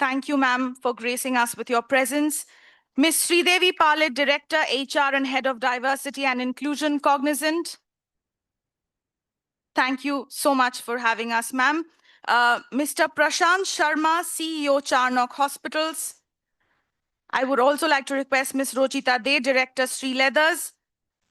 Thank you, ma'am, for gracing us with your presence. Ms. Sridevi Palit, Director, HR and Head of Diversity and Inclusion, Cognizant. Thank you so much for having us, ma'am. Mr. Prashant Sharma, CEO, Charnock Hospitals. I would also like to request Ms. Rochita De, Director, Sri Leathers.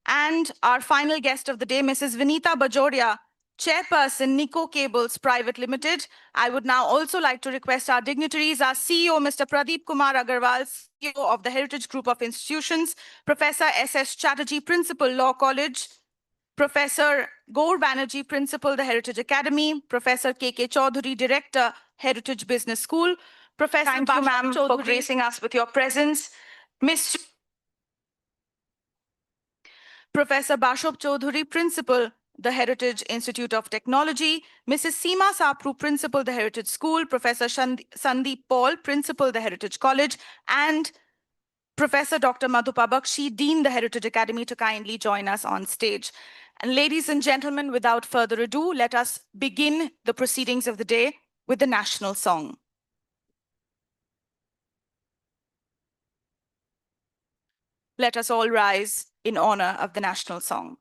And our final guest of the day, Mrs. Vinita Bajoria, Chairperson, Nico Cables Private Limited. I would now also like to request our dignitaries, our CEO, Mr. Pradeep Kumar Agarwal, CEO of the Heritage Group of Institutions, Professor S.S. Chatterjee, Principal, Law College, Professor Gaur Banerjee, Principal, the Heritage Academy, Professor K.K. Chaudhary, Director, Heritage Business School, Professor Thank you, ma'am, for for gracing us with your presence, Ms. Professor Bashop Chaudhary, Principal, the Heritage Institute of Technology, Mrs. Seema Sapru, Principal, the Heritage School, Professor Sandeep Paul, Principal, the Heritage College, and Professor Dr. Madhupa Bakshi, Dean, the Heritage Academy, to kindly join us on stage. And ladies and gentlemen, without further ado, let us begin the proceedings of the day with the national song. Let us all rise in honor of the national song.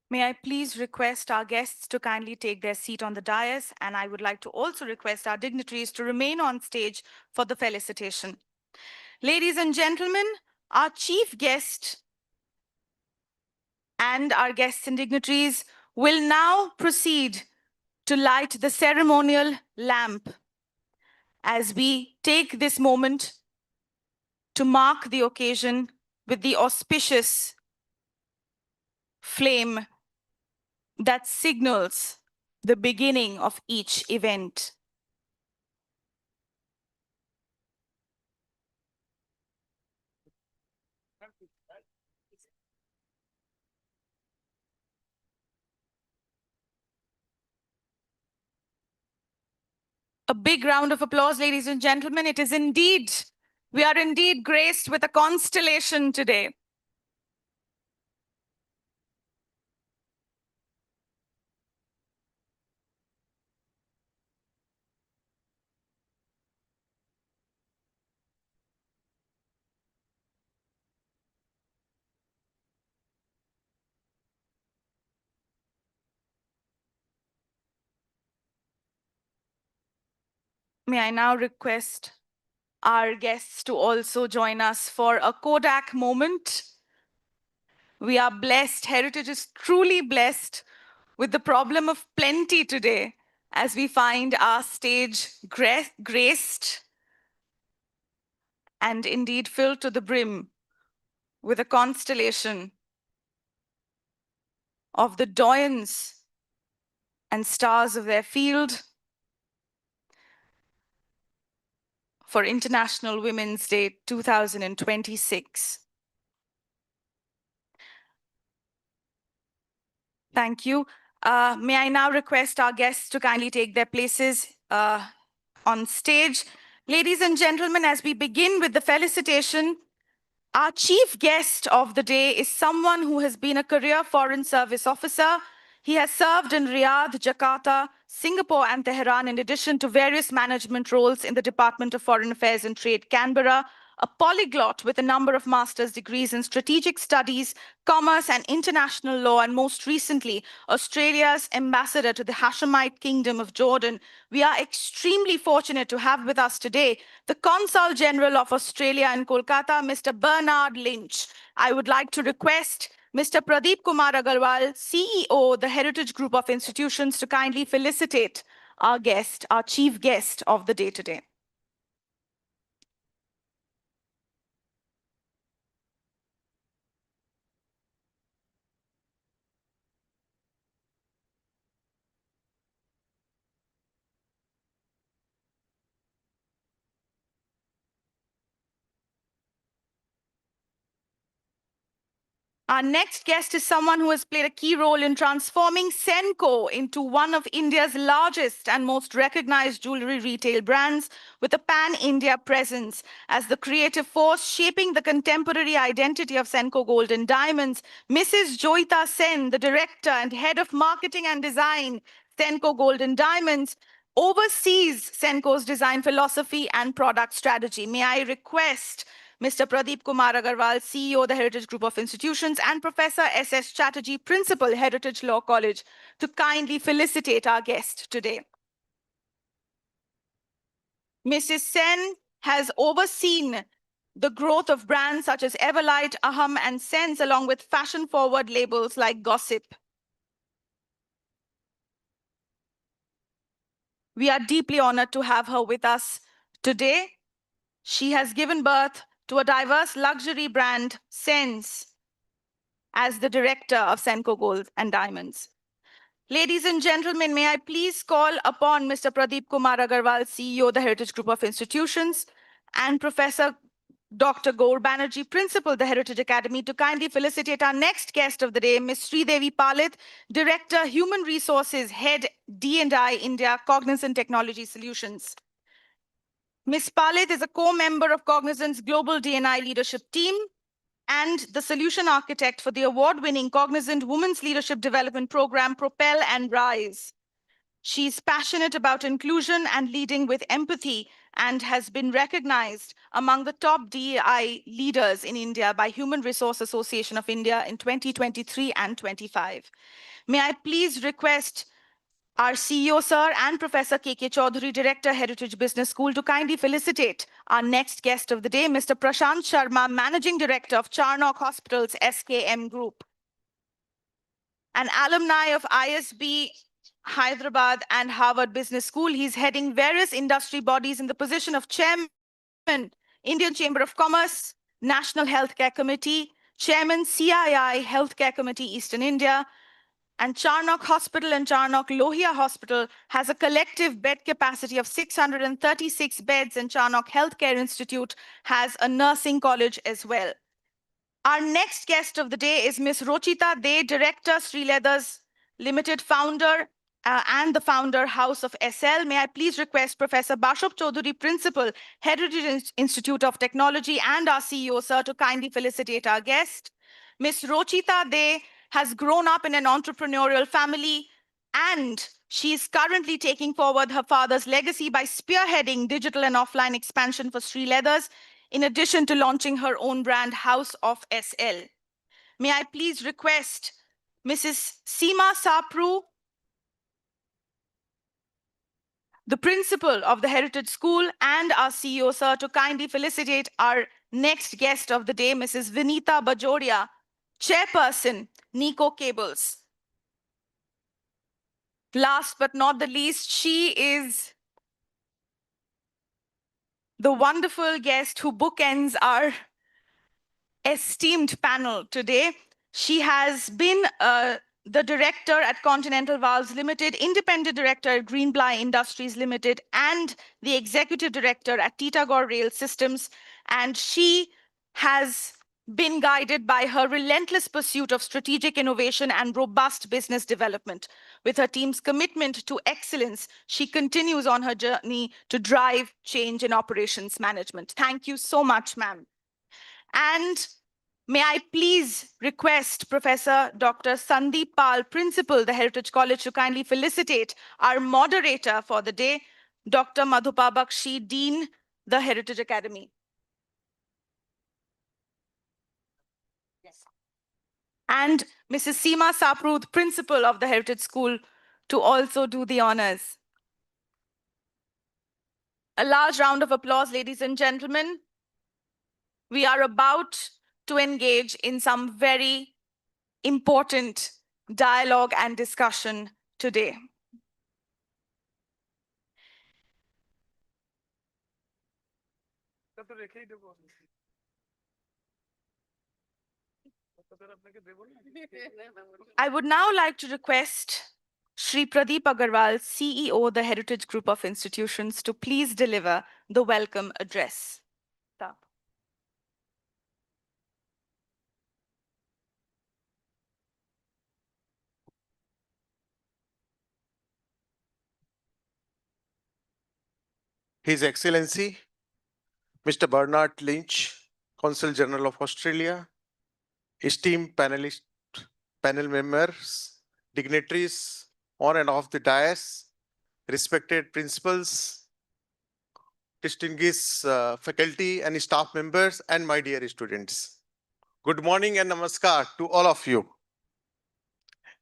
May I please request our guests to kindly take their seat on the dais, and I would like to also request our dignitaries to remain on stage for the felicitation. Ladies and gentlemen, our chief guest and our guests and dignitaries will now proceed to light the ceremonial lamp as we take this moment to mark the occasion with the auspicious flame that signals the beginning of each event. A big round of applause, ladies and gentlemen. We are indeed graced with a constellation today. May I now request our guests to also join us for a Kodak moment. We are blessed, Heritage is truly blessed with the problem of plenty today as we find our stage graced and indeed filled to the brim with a constellation of the doyens and stars of their field for International Women's Day 2026. Thank you. May I now request our guests to kindly take their places on stage. Ladies and gentlemen, as we begin with the felicitation, our chief guest of the day is someone who has been a career Foreign Service officer. He has served in Riyadh, Jakarta, Singapore, and Tehran, in addition to various management roles in the Department of Foreign Affairs and Trade, Canberra, a polyglot with a number of master's degrees in strategic studies, commerce, and international law, and most recently, Australia's ambassador to the Hashemite Kingdom of Jordan. We are extremely fortunate to have with us today the Consul General of Australia in Kolkata, Mr. Bernard Lynch. I would like to request Mr. Pradeep Kumar Agarwal, CEO, the Heritage Group of Institutions, to kindly felicitate our guest, our chief guest of the day today. Our next guest is someone who has played a key role in transforming Senco into one of India's largest and most recognized jewelry retail brands, with a pan-India presence. As the creative force shaping the contemporary identity of Senco Gold and Diamonds, Mrs. Joita Sen, the director and head of marketing and design, Senco Gold and Diamonds, oversees Senco's design philosophy and product strategy. May I request Mr. Pradeep Kumar Agarwal, CEO, the Heritage Group of Institutions, and Professor S.S. Chatterjee, Principal, Heritage Law College, to kindly felicitate our guest today. Mrs. Sen has overseen the growth of brands such as Everlight, Aham, and Sense, along with fashion-forward labels like Gossip. We are deeply honored to have her with us today. She has given birth to a diverse luxury brand, Sense, as the director of Senco Gold and Diamonds. Ladies and gentlemen, may I please call upon Mr. Pradeep Kumar Agarwal, CEO, the Heritage Group of Institutions, and Professor Dr. Gaur Banerjee, Principal, the Heritage Academy, to kindly felicitate our next guest of the day, Ms. Sridevi Palit, Director, Human Resources, Head, D&I, India, Cognizant Technology Solutions. Ms. Palit is a co-member of Cognizant's Global D&I Leadership Team and the solution architect for the award-winning Cognizant Women's Leadership Development Program, Propel and Rise. She's passionate about inclusion and leading with empathy and has been recognized among the top DEI leaders in India by Human Resource Association of India in 2023 and 25. May I please request our CEO, sir, and Professor K.K. Chaudhary, Director, Heritage Business School, to kindly felicitate our next guest of the day, Mr. Prashant Sharma, Managing Director of Charnock Hospitals SKM Group. An alumni of ISB, Hyderabad, and Harvard Business School, he's heading various industry bodies in the position of chairman Indian Chamber of Commerce, National Healthcare Committee, Chairman CII Healthcare Committee Eastern India, and Charnock Hospital and Charnock Lohia Hospital has a collective bed capacity of 636 beds, and Charnock Healthcare Institute has a nursing college as well. Our next guest of the day is Ms. Rochita De, Director, Sri Leathers Limited, founder and the founder, House of SL. May I please request Professor Bashop Chaudhary, Principal, Heritage Institute of Technology, and our CEO, sir, to kindly felicitate our guest. Ms. Rochita De has grown up in an entrepreneurial family, and she is currently taking forward her father's legacy by spearheading digital and offline expansion for Sri Leathers, in addition to launching her own brand, House of SL. May I please request Mrs. Seema Sapru, the principal of the Heritage School, and our CEO, sir, to kindly felicitate our next guest of the day, Mrs. Vinita Bajoria, Chairperson, Nico Cables. Last but not the least, she is the wonderful guest who bookends our esteemed panel today. She has been the director at Continental Valves Limited, independent director at Greenbly Industries Limited, and the executive director at Titagore Rail Systems. And she has been guided by her relentless pursuit of strategic innovation and robust business development. With her team's commitment to excellence, she continues on her journey to drive change in operations management. Thank you so much, ma'am. And may I please request Professor Dr. Sandeep Pal, Principal, the Heritage College, to kindly felicitate our moderator for the day, Dr. Madhupa Bakshi, Dean, the Heritage Academy. Yes. And Mrs. Seema Sapru, Principal of the Heritage School, to also do the honors. A large round of applause, ladies and gentlemen. We are about to engage in some very important dialogue and discussion today. I would now like to request Shri Pradeep Agarwal, CEO, the Heritage Group of Institutions, to please deliver the welcome address. His Excellency, Mr. Bernard Lynch, Consul General of Australia, esteemed panel members, dignitaries on and off the dais, respected principals, distinguished faculty and staff members, and my dear students. Good morning and namaskar to all of you.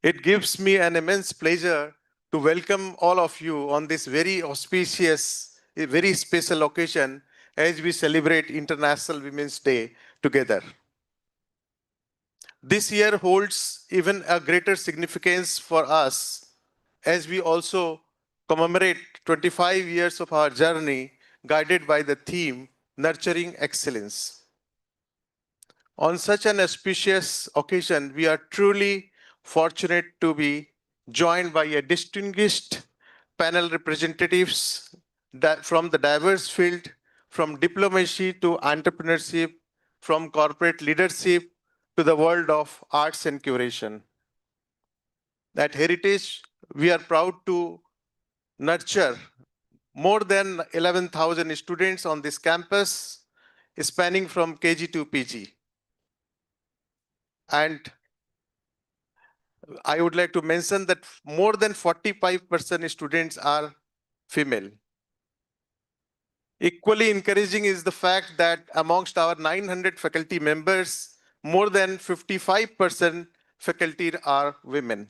It gives me an immense pleasure to welcome all of you on this very auspicious, very special occasion as we celebrate International Women's Day together. This year holds even a greater significance for us as we also commemorate 25 years of our journey guided by the theme Nurturing Excellence. On such an auspicious occasion, we are truly fortunate to be joined by a distinguished panel representatives from the diverse field, from diplomacy to entrepreneurship, from corporate leadership to the world of arts and curation. At Heritage, we are proud to nurture more than 11,000 students on this campus, spanning from KG to PG. And I would like to mention that more than 45% students are female. Equally encouraging is the fact that amongst our 900 faculty members, more than 55% faculty are women,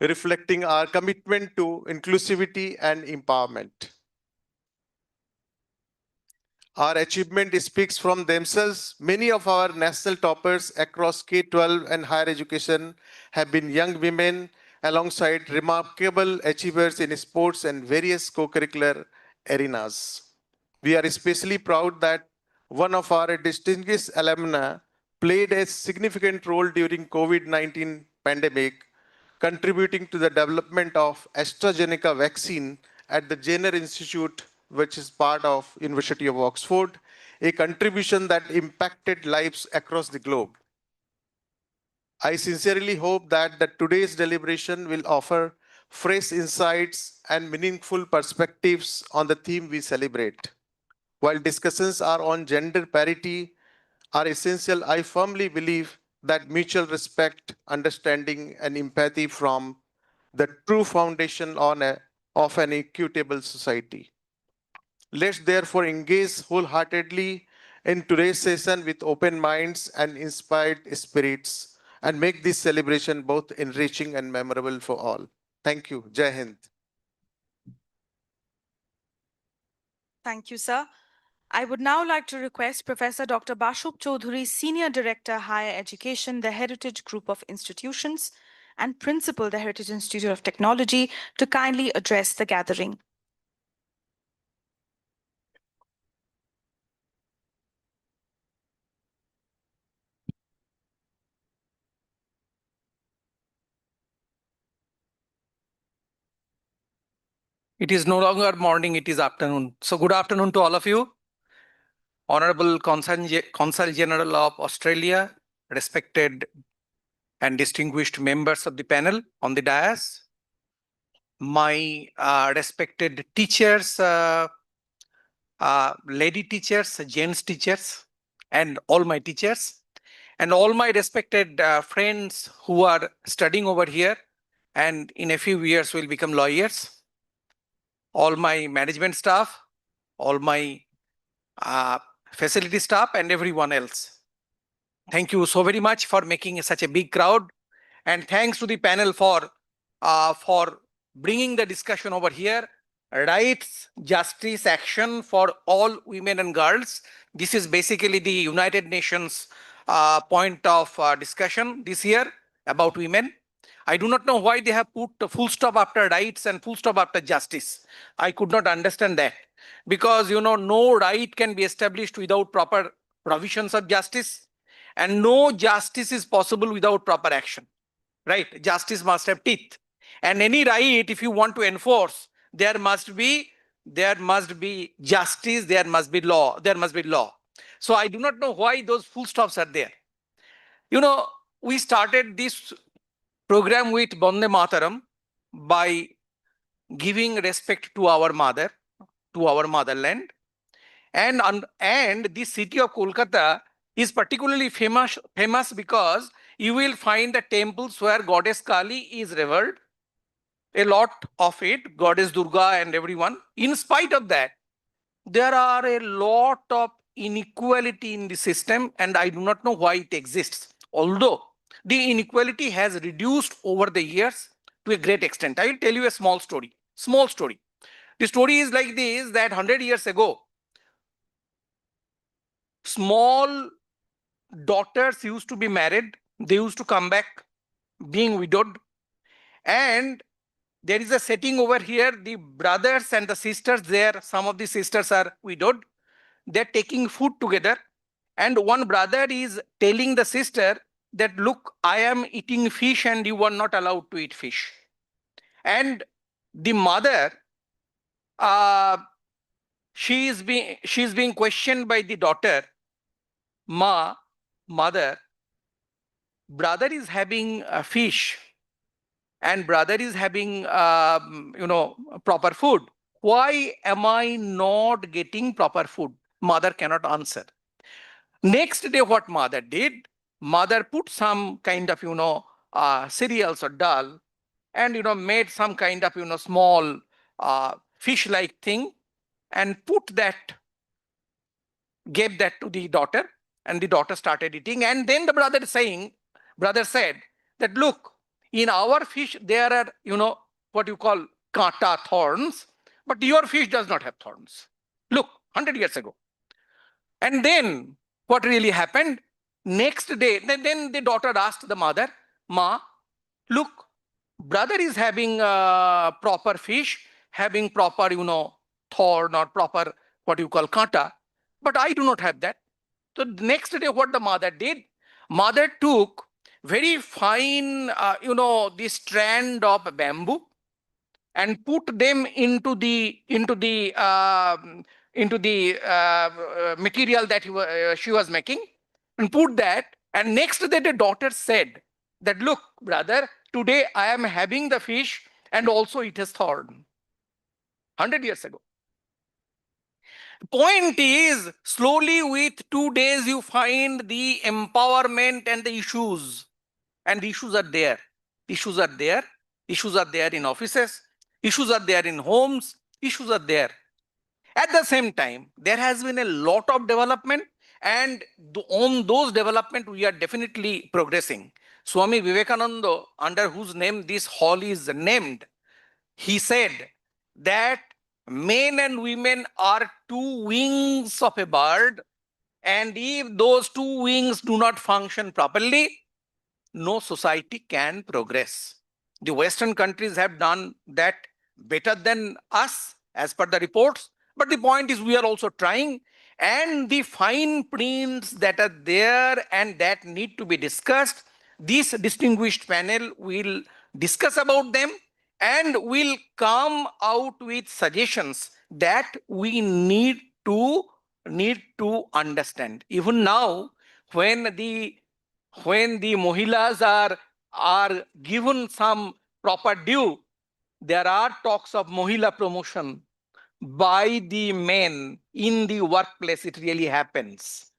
reflecting our commitment to inclusivity and empowerment. Our achievement speaks from themselves. Many of our national toppers across K-12 and higher education have been young women, alongside remarkable achievers in sports and various co-curricular arenas. We are especially proud that one of our distinguished alumni played a significant role during COVID-19 pandemic, contributing to the development of AstraZeneca vaccine at the Jenner Institute, which is part of University of Oxford, a contribution that impacted lives across the globe. I sincerely hope that today's deliberation will offer fresh insights and meaningful perspectives on the theme we celebrate. While discussions are on gender parity are essential, I firmly believe that mutual respect, understanding, and empathy from the true foundation of an equitable society. Let's therefore engage wholeheartedly in today's session with open minds and inspired spirits and make this celebration both enriching and memorable for all. Thank you. Jai Hind. Thank you, sir. I would now like to request Professor Dr. Bashup Choudhury, Senior Director, Higher Education, the Heritage Group of Institutions, and Principal, the Heritage Institute of Technology, to kindly address the gathering. It is no longer morning, it is afternoon. So good afternoon to all of you. Honorable Consul General of Australia, respected and distinguished members of the panel on the dais, my respected teachers, lady teachers, gents teachers, and all my teachers, and all my respected friends who are studying over here and in a few years will become lawyers, all my management staff, all my facility staff, and everyone else. Thank you so very much for making such a big crowd, and thanks to the panel for bringing the discussion over here. Rights, justice, action for all women and girls. This is basically the United Nations point of discussion this year about women. I do not know why they have put a full stop after rights and full stop after justice. I could not understand that, because no right can be established without proper provisions of justice, and no justice is possible without proper action. Right? Justice must have teeth, and any right, if you want to enforce, there must be justice, there must be law. So I do not know why those full stops are there. We started this program with Bande Mataram by giving respect to our mother, to our motherland, and the city of Kolkata is particularly famous because you will find the temples where Goddess Kali is revered, a lot of it, Goddess Durga and everyone. In spite of that, there are a lot of inequality in the system, and I do not know why it exists. Although the inequality has reduced over the years to a great extent. I will tell you a small story. The story is like this, that 100 years ago, small daughters used to be married, they used to come back being widowed, and there is a setting over here, the brothers and the sisters there, some of the sisters are widowed, they're taking food together, and one brother is telling the sister that, look, I am eating fish and you are not allowed to eat fish. And the mother, she's being questioned by the daughter, mother, brother is having fish and brother is having proper food. Why am I not getting proper food? Mother cannot answer. Next day, what mother did, mother put some kind of cereals or dal, and made some kind of small fish like thing, and gave that to the daughter, and the daughter started eating. And then the brother said that, look, in our fish there are what you call kata, thorns, but your fish does not have thorns. Look, 100 years ago. And then what really happened? Next day, then the daughter asked the mother, Ma, look, brother is having proper fish, having proper thorn or proper what you call kata, but I do not have that. So the next day, what the mother did, mother took very fine, the strand of bamboo and put them into the material that she was making, and put that. And next day, the daughter said that, look, brother, today I am having the fish, and also it has thawed. 100 years ago. Point is, slowly with 2 days, you find the empowerment and the issues. And the issues are there. Issues are there. Issues are there in offices. Issues are there in homes. Issues are there. At the same time, there has been a lot of development, and on those development, we are definitely progressing. Swami Vivekananda, under whose name this hall is named, he said that men and women are two wings of a bird, and if those two wings do not function properly, no society can progress. The Western countries have done that better than us, as per the reports. But the point is, we are also trying, and the fine prints that are there and that need to be discussed, this distinguished panel will discuss about them and will come out with suggestions that we need to understand. Even now, when the Mohilas are given some proper due, there are talks of Mohila promotion by the men in the workplace. It really happens.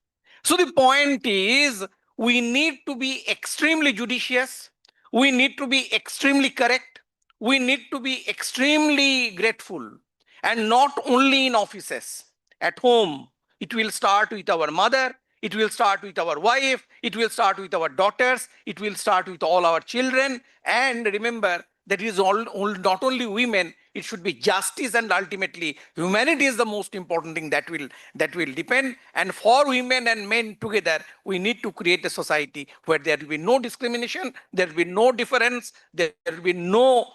So the point is, we need to be extremely judicious. We need to be extremely correct. We need to be extremely grateful. And not only in offices, at home. It will start with our mother. It will start with our wife. It will start with our daughters. It will start with all our children. And remember, that is not only women, it should be justice, and ultimately humanity is the most important thing that will depend. And for women and men together, we need to create a society where there will be no discrimination, there will be no difference, there will be no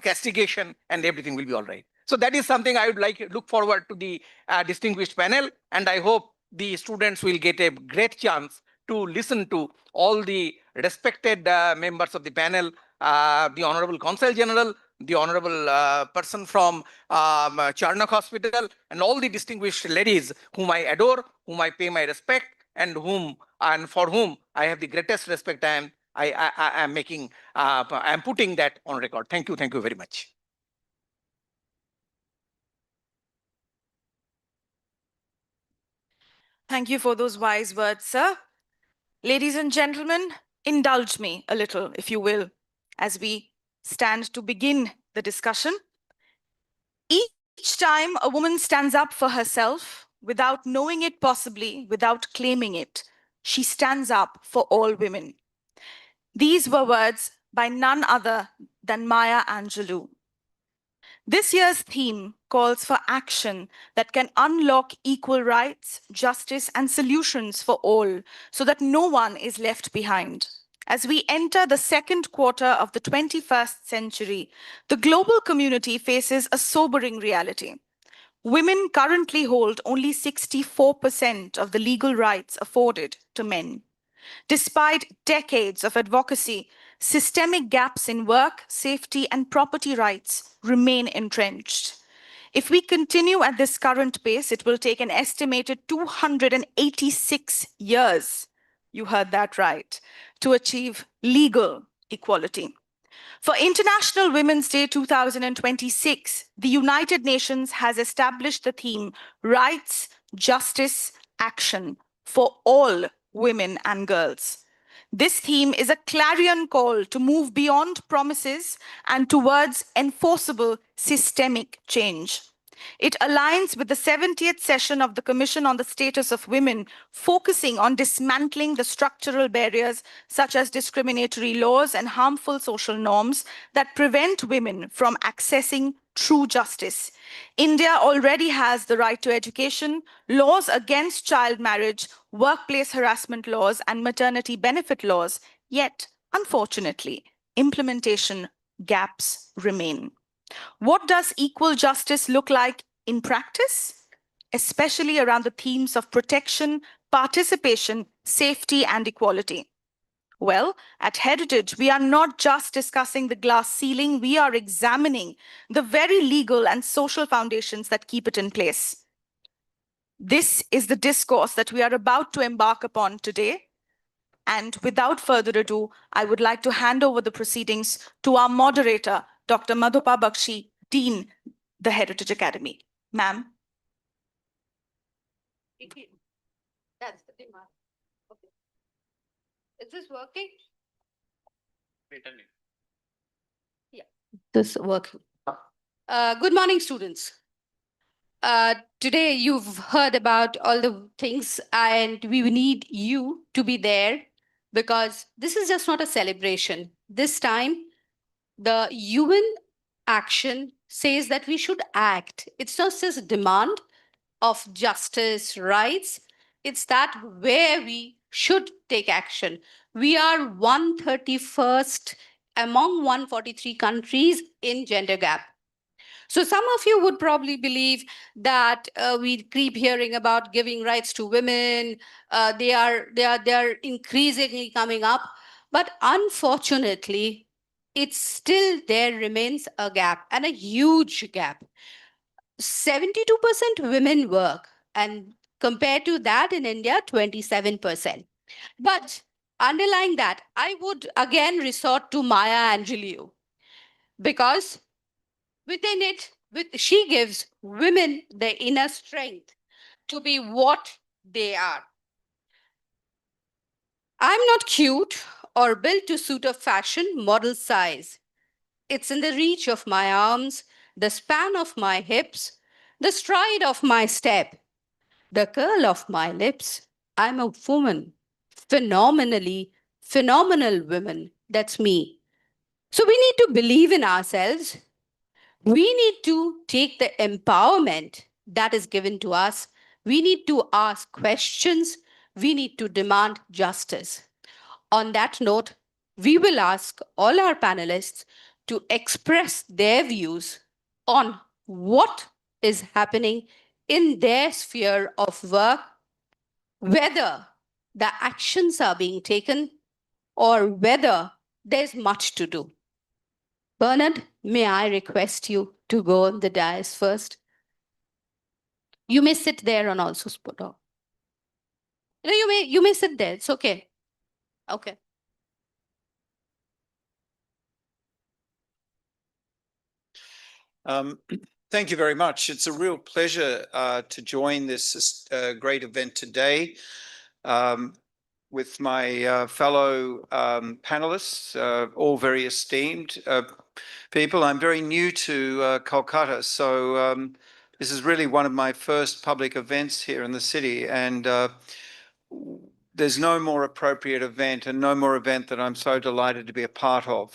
castigation, and everything will be all right. So that is something I would look forward to the distinguished panel, and I hope the students will get a great chance to listen to all the respected members of the panel, the Honorable Consul General, the Honorable person from Charnock Hospital, and all the distinguished ladies whom I adore, whom I pay my respect, and for whom I have the greatest respect. I am putting that on record. Thank you very much. Thank you for those wise words, sir. Ladies and gentlemen, indulge me a little, if you will, as we stand to begin the discussion. Each time a woman stands up for herself, without knowing it possibly, without claiming it, she stands up for all women. These were words by none other than Maya Angelou. This year's theme calls for action that can unlock equal rights, justice, and solutions for all, so that no one is left behind. As we enter the second quarter of the 21st century, the global community faces a sobering reality. Women currently hold only 64% of the legal rights afforded to men. Despite decades of advocacy, systemic gaps in work, safety, and property rights remain entrenched. If we continue at this current pace, it will take an estimated 286 years, you heard that right, to achieve legal equality. For International Women's Day 2026, the United Nations has established the theme Rights, Justice, Action for all women and girls. This theme is a clarion call to move beyond promises and towards enforceable systemic change. It aligns with the 70th session of the Commission on the Status of Women, focusing on dismantling the structural barriers such as discriminatory laws and harmful social norms that prevent women from accessing true justice. India already has the right to education, laws against child marriage, workplace harassment laws, and maternity benefit laws, yet, unfortunately, implementation gaps remain. What does equal justice look like in practice? especially around the themes of protection, participation, safety, and equality. Well, at Heritage, we are not just discussing the glass ceiling, we are examining the very legal and social foundations that keep it in place. This is the discourse that we are about to embark upon today. And without further ado, I would like to hand over the proceedings to our moderator, Dr. Madhupa Bakshi, Dean, the Heritage Academy. Ma'am. That's the demand. Okay. Is this working? Yeah, this is working. Good morning, students. Today you've heard about all the things and we need you to be there because this is just not a celebration. This time, the UN action says that we should act. It's not just a demand of justice, rights. It's that where we should take action. We are 131st among 143 countries in gender gap. So some of you would probably believe that we keep hearing about giving rights to women. They are increasingly coming up, but unfortunately, it's still there remains a gap and a huge gap. 72% women work, and compared to that in India, 27%. But underlying that, I would again resort to Maya Angelou because within it, she gives women the inner strength to be what they are. I'm not cute or built to suit a fashion model size. It's in the reach of my arms, the span of my hips, the stride of my step, the curl of my lips. I'm a woman, phenomenal woman. That's me. So we need to believe in ourselves. We need to take the empowerment that is given to us. We need to ask questions. We need to demand justice. On that note, we will ask all our panelists to express their views on what is happening in their sphere of work, whether the actions are being taken or whether there's much to do. Bernard, may I request you to go on the dais first? You may sit there and also spot off. No, you may sit there. It's okay. Okay. Thank you very much. It's a real pleasure to join this great event today with my fellow panelists, all very esteemed people. I'm very new to Kolkata, so this is really one of my first public events here in the city, and there's no more appropriate event and no more event that I'm so delighted to be a part of.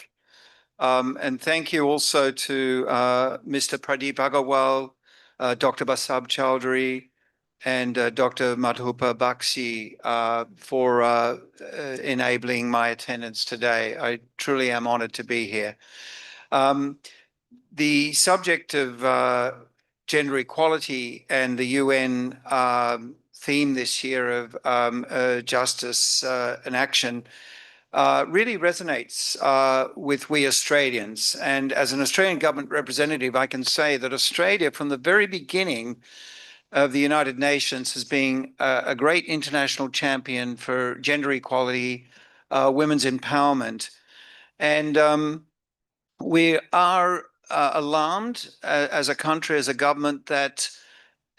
And thank you also to Mr. Pradeep Agarwal, Dr. Basab Chowdhury, and Dr. Madhupa Bakshi for enabling my attendance today. I truly am honored to be here. The subject of gender equality and the UN theme this year of justice and action really resonates with we Australians. And as an Australian government representative, I can say that Australia, from the very beginning of the United Nations, has been a great international champion for gender equality, women's empowerment. And we are alarmed as a country, as a government, that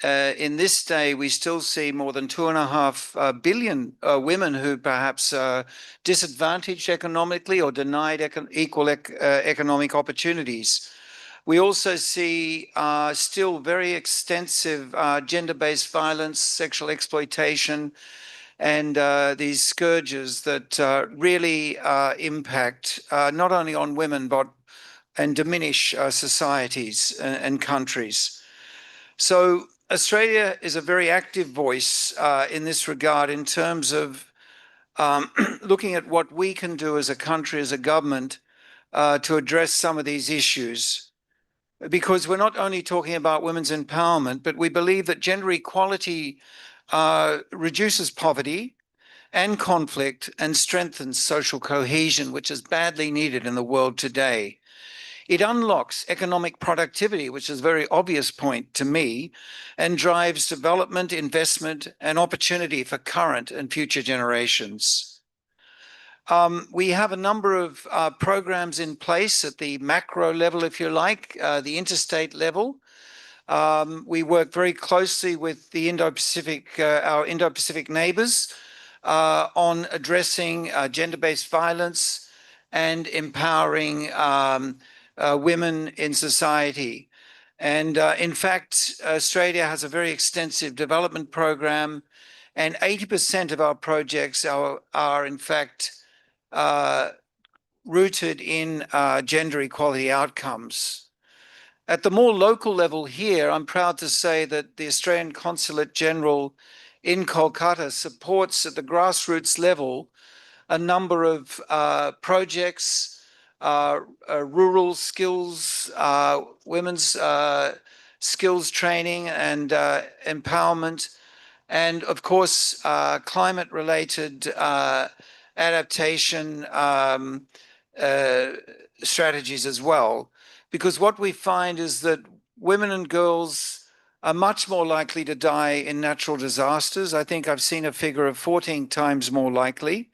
in this day, we still see more than 2.5 billion women who perhaps are disadvantaged economically or denied equal economic opportunities. We also see still very extensive gender-based violence, sexual exploitation, and these scourges that really impact not only on women, but and diminish societies and countries. So Australia is a very active voice in this regard in terms of looking at what we can do as a country, as a government, to address some of these issues. because we're not only talking about women's empowerment, but we believe that gender equality reduces poverty and conflict and strengthens social cohesion, which is badly needed in the world today. It unlocks economic productivity, which is a very obvious point to me, and drives development, investment, and opportunity for current and future generations. We have a number of programs in place at the macro level, if you like, the interstate level. We work very closely with the Indo-Pacific, our Indo-Pacific neighbors, on addressing gender-based violence and empowering women in society. And in fact, Australia has a very extensive development program, and 80% of our projects are in fact rooted in gender equality outcomes. At the more local level here, I'm proud to say that the Australian Consulate General in Kolkata supports at the grassroots level a number of projects, rural skills, women's skills training and empowerment, and of course, climate-related adaptation strategies as well. Because what we find is that women and girls are much more likely to die in natural disasters. I think I've seen a figure of 14 times more likely.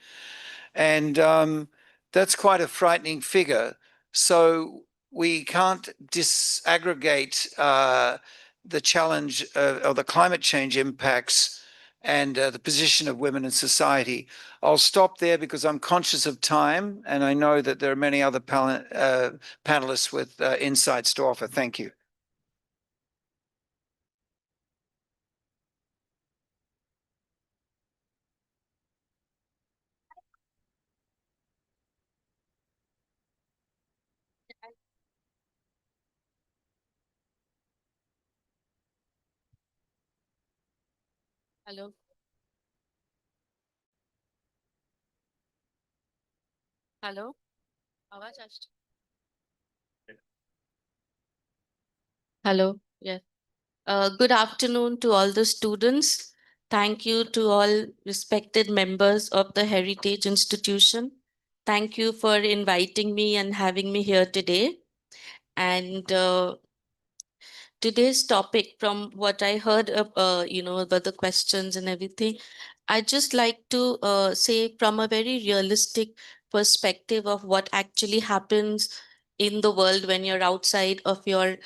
And that's quite a frightening figure. So we can't disaggregate the challenge or the climate change impacts and the position of women in society. I'll stop there because I'm conscious of time, and I know that there are many other panelists with insights to offer. Thank you. Hello hello आवाज আসছে Hello. Yes. Good afternoon to all the students. Thank you to all respected members of the Heritage Institution. Thank you for inviting me and having me here today. And today's topic, from what I heard, about the questions and everything, I just like to say from a very realistic perspective of what actually happens in the world when you're outside of your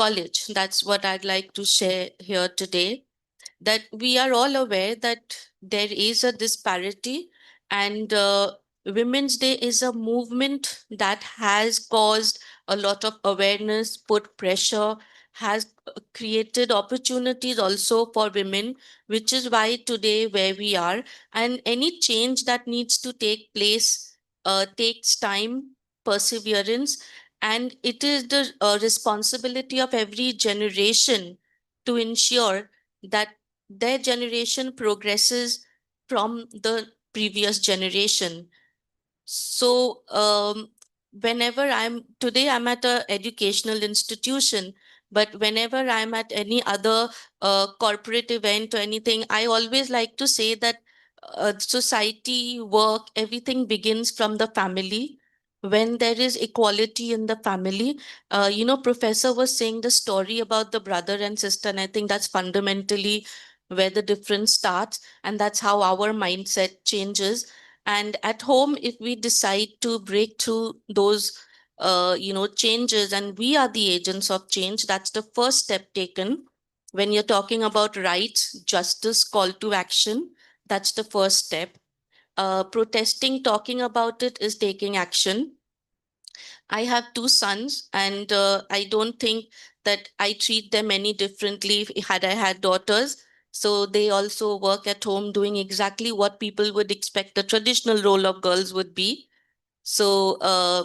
college. That's what I'd like to share here today. That we are all aware that there is a disparity, and Women's Day is a movement that has caused a lot of awareness, put pressure, has created opportunities also for women, which is why today where we are. And any change that needs to take place takes time, perseverance, and it is the responsibility of every generation to ensure that their generation progresses from the previous generation. So whenever I'm at a educational institution, but whenever I'm at any other corporate event or anything, I always like to say that society, work, everything begins from the family. When there is equality in the family, Professor was saying the story about the brother and sister, and I think that's fundamentally where the difference starts, and that's how our mindset changes. And at home, if we decide to break through those changes, and we are the agents of change, that's the first step taken. When you're talking about rights, justice, call to action, that's the first step. Protesting, talking about it, is taking action. I have two sons, and I don't think that I treat them any differently had I had daughters. So they also work at home doing exactly what people would expect the traditional role of girls would be. So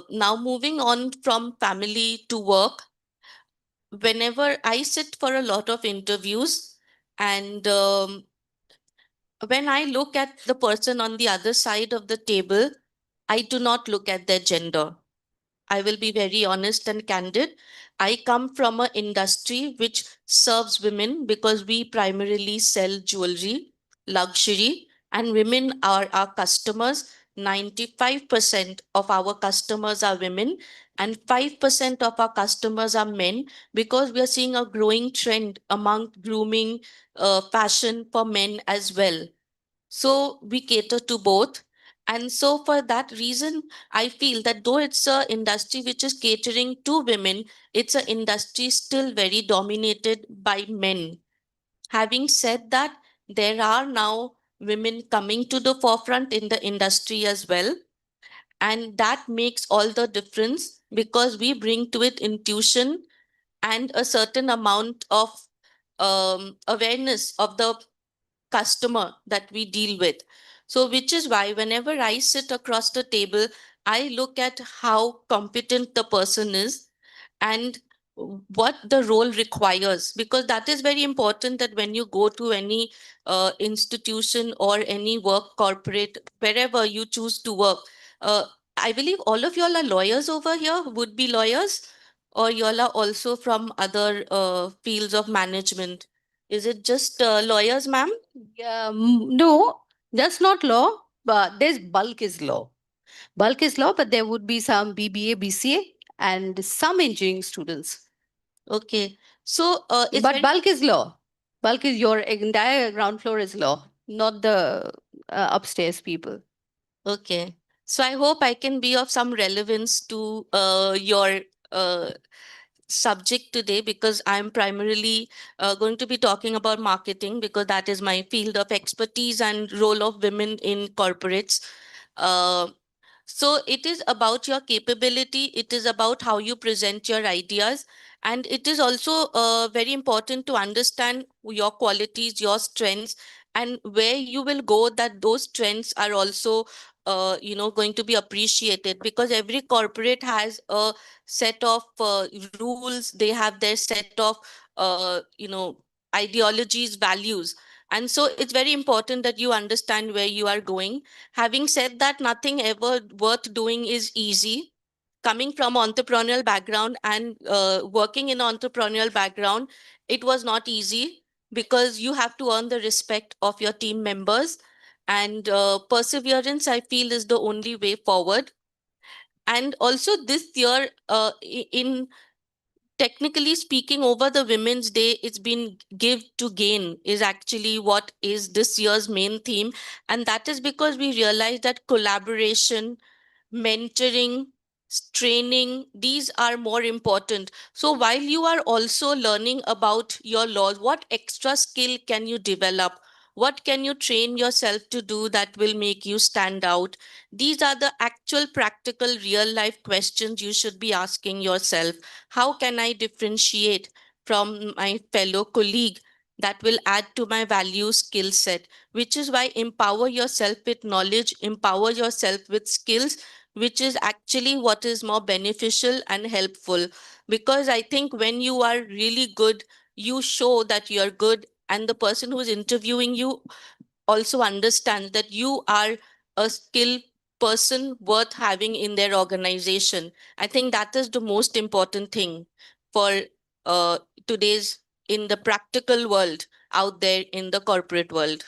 now moving on from family to work, whenever I sit for a lot of interviews, and when I look at the person on the other side of the table, I do not look at their gender. I will be very honest and candid. I come from an industry which serves women because we primarily sell jewelry, luxury, and women are our customers. 95% of our customers are women, and 5% of our customers are men, because we are seeing a growing trend among grooming, fashion for men as well. So we cater to both. And so for that reason, I feel that though it's a industry which is catering to women, it's an industry still very dominated by men. Having said that, there are now women coming to the forefront in the industry as well. And that makes all the difference, because we bring to it intuition and a certain amount of awareness of the customer that we deal with. So, which is why whenever I sit across the table, I look at how competent the person is and what the role requires, because that is very important, that when you go to any institution or any work corporate, wherever you choose to work, uh, I believe all of y'all are lawyers over here, would be lawyers, or y'all are also from other fields of management. Is it just lawyers, ma'am? No, that's not law, but there's bulk is law. Bulk is law, but there would be some BBA, BCA, and some engineering students. Okay. So it's But very bulk is law. Bulk is your entire ground floor is law, not the upstairs people. okay. So I hope I can be of some relevance to your uh, subject today, because I'm primarily going to be talking about marketing, because that is my field of expertise and role of women in corporates. Uh, So it is about your capability, it is about how you present your ideas, and it is also very important to understand your qualities, your strengths, and where you will go, that those strengths are also going to be appreciated, because every corporate has a set of rules, they have their set of ideologies, values, and so it's very important that you understand where you are going. Having said that, nothing ever worth doing is easy. Coming from entrepreneurial background and working in entrepreneurial background, it was not easy, because you have to earn the respect of your team members, and perseverance, I feel, is the only way forward. And also this year, in technically speaking, over the Women's Day, it's been give to gain is actually what is this year's main theme. And that is because we realize that collaboration, mentoring, training, these are more important. So while you are also learning about your laws, what extra skill can you develop? What can you train yourself to do that will make you stand out? These are the actual practical real life questions you should be asking yourself. How can I differentiate from my fellow colleague that will add to my value skill set? Which is why empower yourself with knowledge, empower yourself with skills, which is actually what is more beneficial and helpful. Because I think when you are really good, you show that you're good, and the person who's interviewing you also understands that you are a skilled person worth having in their organization. I think that is the most important thing for uh, today's, in the practical world, out there in the corporate world.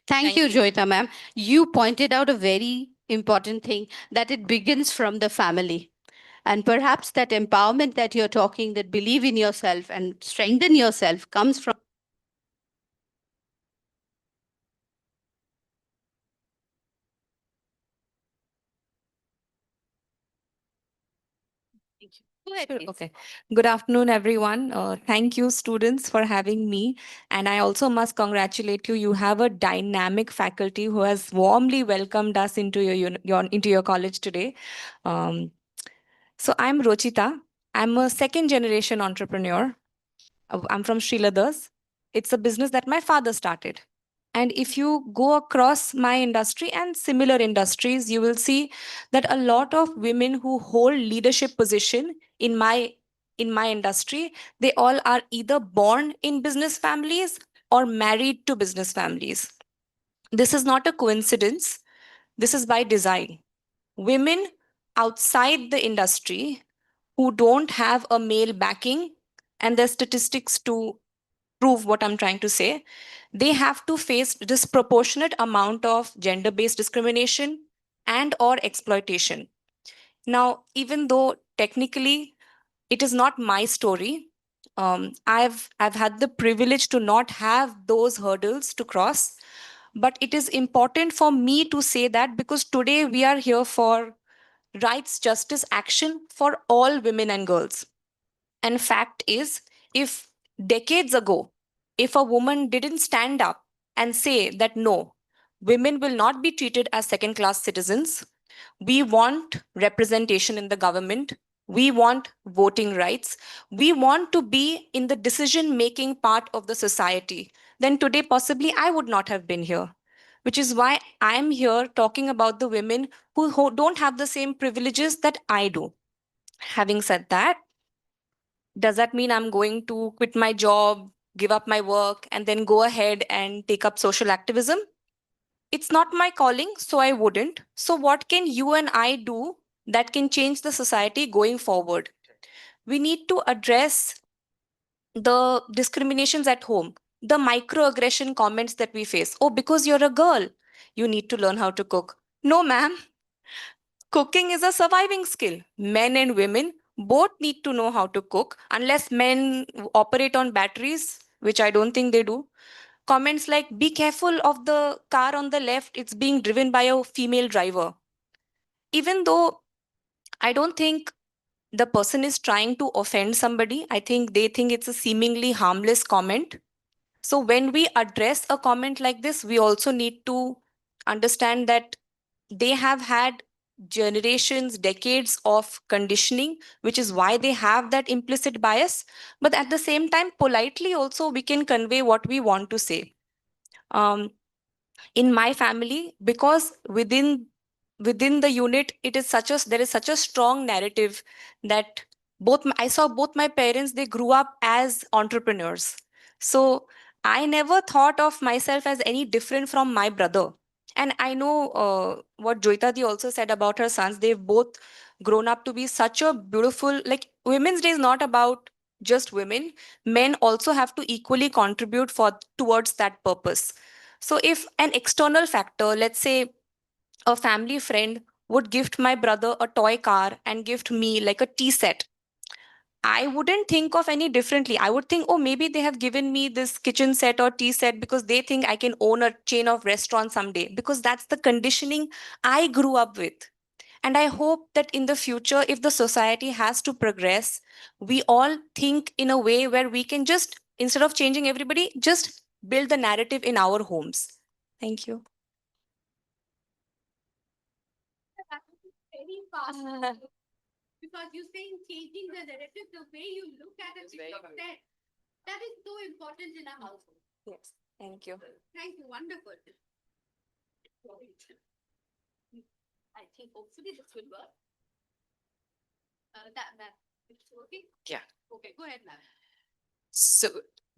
Thank you, Joyita ma'am. You pointed out a very important thing, that it begins from the family. And perhaps that empowerment that you're talking, that believe in yourself and strengthen yourself, comes from Go ahead, please. Okay. Good afternoon, everyone. Thank you, students, for having me. And I also must congratulate you. You have a dynamic faculty who has warmly welcomed us into into your college today. Um, so I'm Rochita. I'm a second generation entrepreneur. I'm from Sriladas. It's a business that my father started. And if you go across my industry and similar industries, you will see that a lot of women who hold leadership position in my industry, they all are either born in business families or married to business families. This is not a coincidence. This is by design. Women outside the industry who don't have a male backing, and there's statistics to prove what I'm trying to say, they have to face disproportionate amount of gender-based discrimination and or exploitation. Now, even though technically it is not my story, I've had the privilege to not have those hurdles to cross, but it is important for me to say that because today we are here for rights, justice, action for all women and girls. And fact is, if decades ago, if a woman didn't stand up and say that no, women will not be treated as second class citizens, we want representation in the government, we want voting rights, we want to be in the decision making part of the society, then today possibly I would not have been here. Which is why I'm here talking about the women who don't have the same privileges that I do. Having said that, does that mean I'm going to quit my job, give up my work, and then go ahead and take up social activism? It's not my calling, so I wouldn't. So, what can you and I do that can change the society going forward? We need to address the discriminations at home, the microaggression comments that we face. Oh, because you're a girl, you need to learn how to cook. No, ma'am. Cooking is a surviving skill. Men and women both need to know how to cook, unless men operate on batteries, which I don't think they do. Comments like, be careful of the car on the left, it's being driven by a female driver. Even though I don't think the person is trying to offend somebody, I think they think it's a seemingly harmless comment. So when we address a comment like this, we also need to understand that they have had generations, decades of conditioning, which is why they have that implicit bias. But at the same time, politely also, we can convey what we want to say. In my family, because within the unit, there is such a strong narrative that I saw both my parents, they grew up as entrepreneurs. So I never thought of myself as any different from my brother. And I know what Joita Di also said about her sons. They've both grown up to be such a beautiful, like Women's Day is not about just women. Men also have to equally contribute towards that purpose. So if an external factor, let's say a family friend would gift my brother a toy car and gift me like a tea set, I wouldn't think of any differently. I would think, oh, maybe they have given me this kitchen set or tea set because they think I can own a chain of restaurants someday, because that's the conditioning I grew up with. And I hope that in the future, if the society has to progress, we all think in a way where we can just, instead of changing everybody, just build the narrative in our homes. Thank you. Very fast. Because you're saying changing the narrative, the way you look at it, that is so important in a household. Yes, thank you. Thank you, wonderful. I think hopefully this will work. Ma'am, it's working? Yeah. Okay, go ahead, ma'am. So,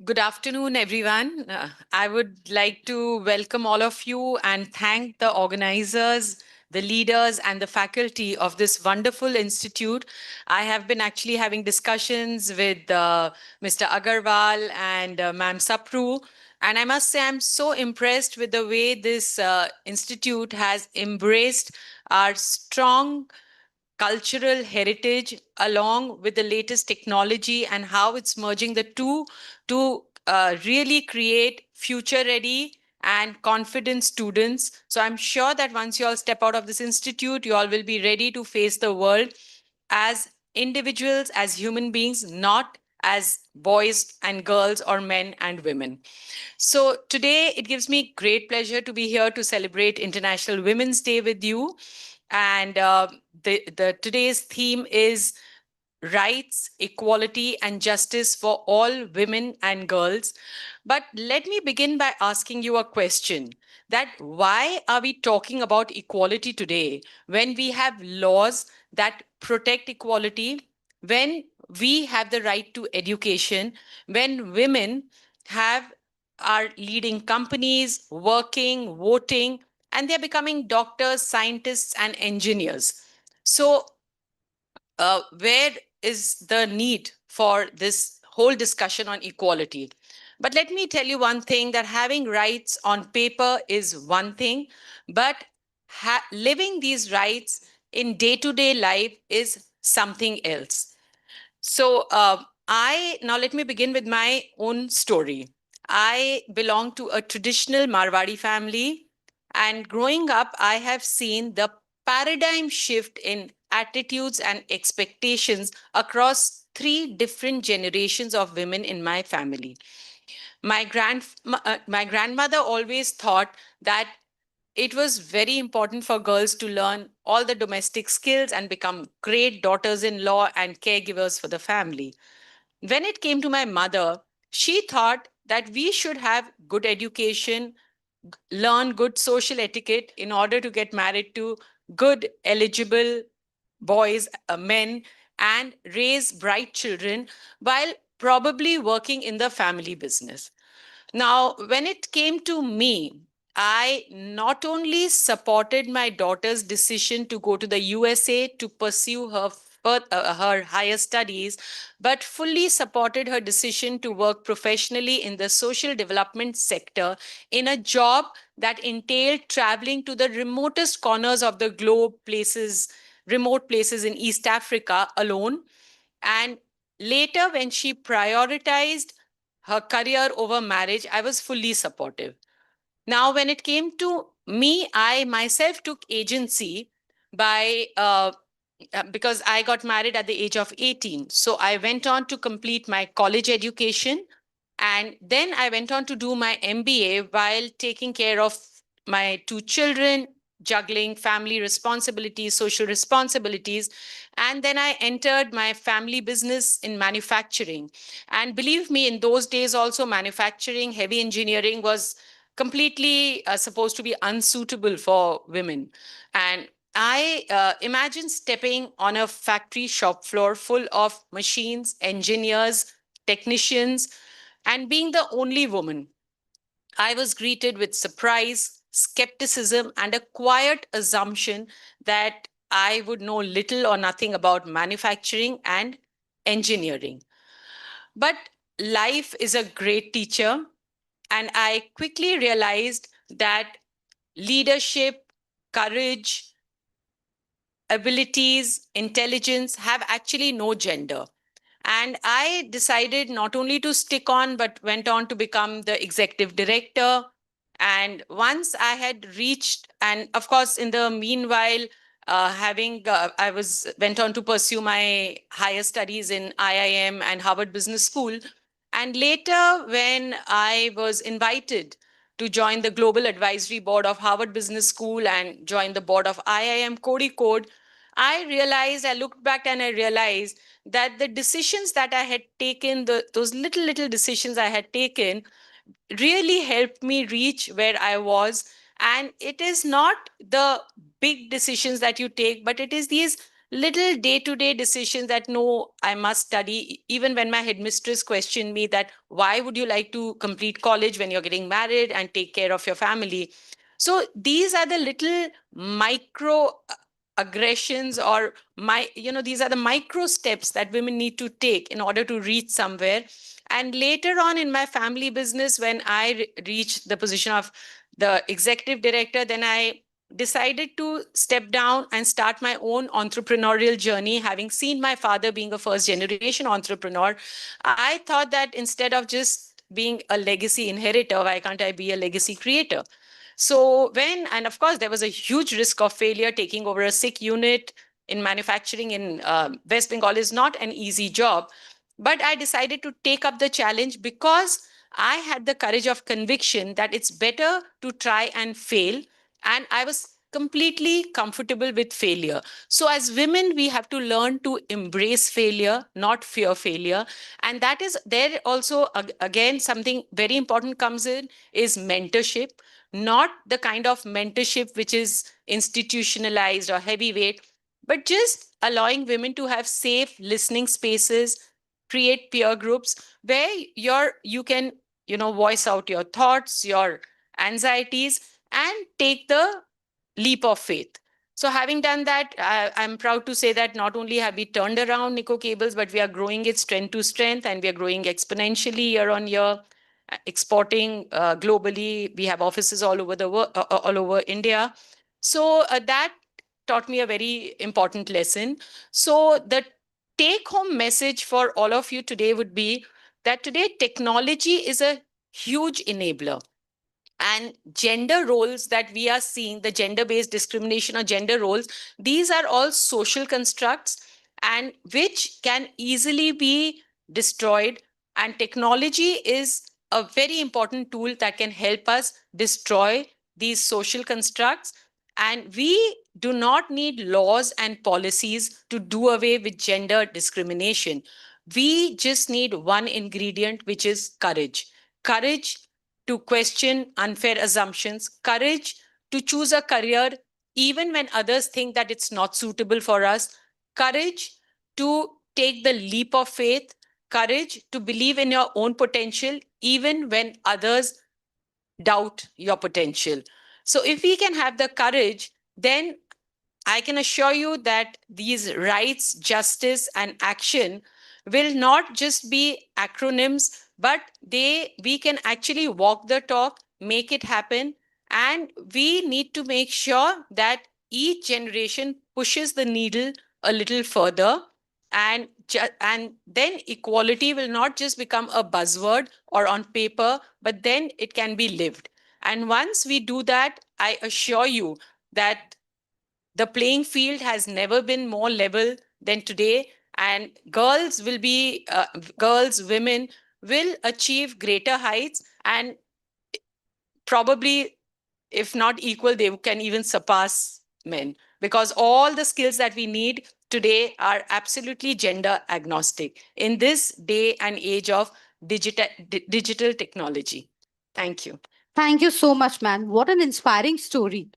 good afternoon, everyone. I would like to welcome all of you and thank the organizers, the leaders, and the faculty of this wonderful institute. I have been actually having discussions with Mr. Agarwal and Ma'am Sapru. And I must say, I'm so impressed with the way this institute has embraced our strong cultural heritage along with the latest technology and how it's merging the two to really create future ready and confident students. So I'm sure that once you all step out of this institute, you all will be ready to face the world as individuals, as human beings, not as boys and girls or men and women. So today it gives me great pleasure to be here to celebrate International Women's Day with you. And today's theme is rights, equality, and justice for all women and girls. But let me begin by asking you a question, that why are we talking about equality today when we have laws that protect equality, when we have the right to education, when women are leading companies, working, voting, and they're becoming doctors, scientists, and engineers. So where is the need for this whole discussion on equality. But let me tell you one thing, that having rights on paper is one thing, but living these rights in day-to-day life is something else. So now let me begin with my own story. I belong to a traditional Marwari family, and growing up, I have seen the paradigm shift in attitudes and expectations across three different generations of women in my family. My grandmother always thought that it was very important for girls to learn all the domestic skills and become great daughters-in-law and caregivers for the family. When it came to my mother, she thought that we should have good education, learn good social etiquette in order to get married to good, eligible boys, men, and raise bright children while probably working in the family business. Now, when it came to me, I not only supported my daughter's decision to go to the USA to pursue her higher studies, but fully supported her decision to work professionally in the social development sector in a job that entailed traveling to the remotest corners of the globe, remote places in East Africa alone. And later, when she prioritized her career over marriage, I was fully supportive. Now, when it came to me, I myself took agency by because I got married at the age of 18. So I went on to complete my college education, and then I went on to do my MBA while taking care of my two children, juggling family responsibilities, social responsibilities. And then I entered my family business in manufacturing. And believe me, in those days also, manufacturing, heavy engineering was completely supposed to be unsuitable for women. And I imagine stepping on a factory shop floor full of machines, engineers, technicians, and being the only woman. I was greeted with surprise, skepticism, and a quiet assumption that I would know little or nothing about manufacturing and engineering. But life is a great teacher, and I quickly realized that leadership, courage, abilities, intelligence have actually no gender. And I decided not only to stick on, but went on to become the executive director. And once I had reached, and of course, in the meanwhile, I went on to pursue my higher studies in IIM and Harvard Business School. And later, when I was invited to join the global advisory board of Harvard Business School and join the board of IIM Code, I looked back and I realized that the decisions that I had taken, those little decisions I had taken, really helped me reach where I was. And it is not the big decisions that you take, but it is these little day-to-day decisions that no, I must study. Even when my headmistress questioned me that why would you like to complete college when you're getting married and take care of your family? So these are the little micro aggressions, or these are the micro steps that women need to take in order to reach somewhere. And later on in my family business, when I reached the position of the executive director, then I decided to step down and start my own entrepreneurial journey. Having seen my father being a first generation entrepreneur, I thought that instead of just being a legacy inheritor, why can't I be a legacy creator? So and of course, there was a huge risk of failure. Taking over a sick unit in manufacturing in West Bengal is not an easy job. But I decided to take up the challenge because I had the courage of conviction that it's better to try and fail. And I was completely comfortable with failure. So as women, we have to learn to embrace failure, not fear failure. And that is there also, again, something very important comes in is mentorship, not the kind of mentorship which is institutionalized or heavyweight, but just allowing women to have safe listening spaces, create peer groups where you can voice out your thoughts, your anxieties, and take the leap of faith. So having done that, I'm proud to say that not only have we turned around Nico Cables, but we are growing it strength to strength, and we are growing exponentially year on year, exporting globally. We have offices all over the world, all over India. So that taught me a very important lesson. So the take-home message for all of you today would be that today technology is a huge enabler, and gender roles that we are seeing, the gender-based discrimination or gender roles, these are all social constructs and which can easily be destroyed. And technology is a very important tool that can help us destroy these social constructs. And we do not need laws and policies to do away with gender discrimination. We just need one ingredient, which is courage. Courage to question unfair assumptions, courage to choose a career even when others think that it's not suitable for us, courage to take the leap of faith, courage to believe in your own potential even when others doubt your potential. So if we can have the courage, then I can assure you that these rights, justice, and action will not just be acronyms, but we can actually walk the talk, make it happen. And we need to make sure that each generation pushes the needle a little further. And then equality will not just become a buzzword or on paper, but then it can be lived. And once we do that, I assure you that the playing field has never been more level than today, and girls, women will achieve greater heights, and probably, if not equal, they can even surpass men, because all the skills that we need today are absolutely gender agnostic in this day and age of digital technology. Thank you. Thank you so much, man. What an inspiring story.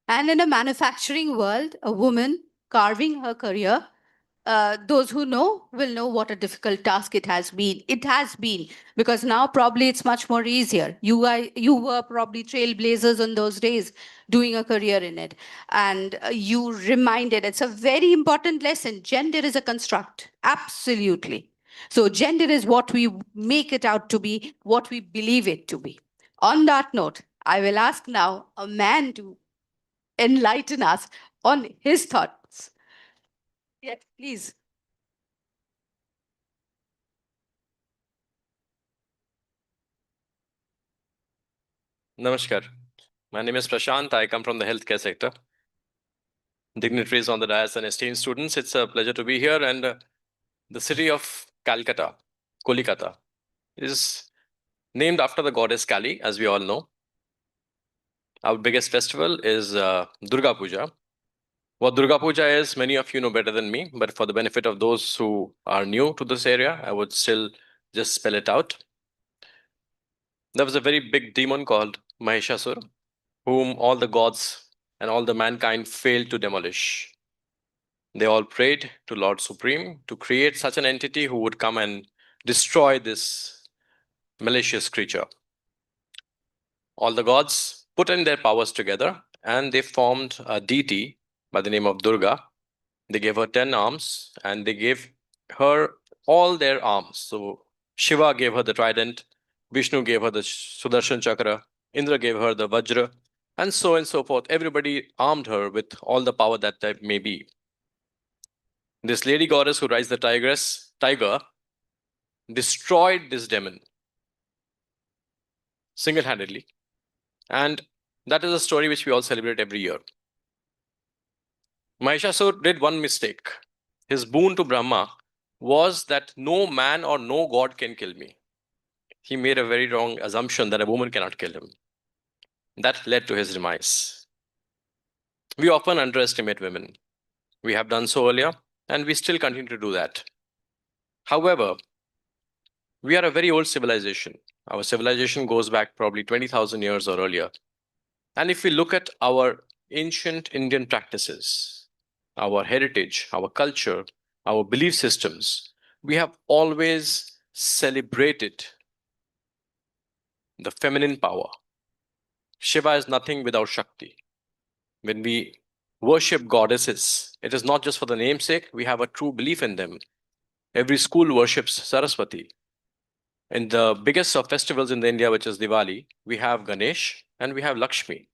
And in a manufacturing world, a woman carving her career, those who know will know what a difficult task it has been. It has been, because now probably it's much more easier. You were probably trailblazers on those days doing a career in it. And you reminded, it's a very important lesson. Gender is a construct. Absolutely. So gender is what we make it out to be, what we believe it to be. On that note, I will ask now a man to enlighten us on his thoughts. Yes, please. Namaskar. My name is Prashant. I come from the healthcare sector. Dignitaries on the dais and esteemed students, it's a pleasure to be here. And the city of Calcutta, Kolkata, is named after the goddess Kali, as we all know. Our biggest festival is Durga Puja. What Durga Puja is, many of you know better than me, but for the benefit of those who are new to this area, I would still just spell it out. There was a very big demon called Mahishasur, whom all the gods and all the mankind failed to demolish. They all prayed to Lord Supreme to create such an entity who would come and destroy this malicious creature. All the gods put in their powers together and they formed a deity by the name of Durga. They gave her 10 arms and they gave her all their arms. So Shiva gave her the trident, Vishnu gave her the Sudarshan Chakra, Indra gave her the Vajra, and so forth. Everybody armed her with all the power that there may be. This lady goddess who rides the tiger destroyed this demon single-handedly. And that is a story which we all celebrate every year. Mahishasur did one mistake. His boon to Brahma was that no man or no god can kill me. He made a very wrong assumption that a woman cannot kill him. That led to his demise. We often underestimate women. We have done so earlier, and we still continue to do that. However, we are a very old civilization. Our civilization goes back probably 20,000 years or earlier. And if we look at our ancient Indian practices, our heritage, our culture, our belief systems, we have always celebrated the feminine power. Shiva is nothing without Shakti. When we worship goddesses. It is not just for the namesake, we have a true belief in them. Every school worships Saraswati. In the biggest of festivals in India, which is Diwali, we have Ganesh and we have Lakshmi.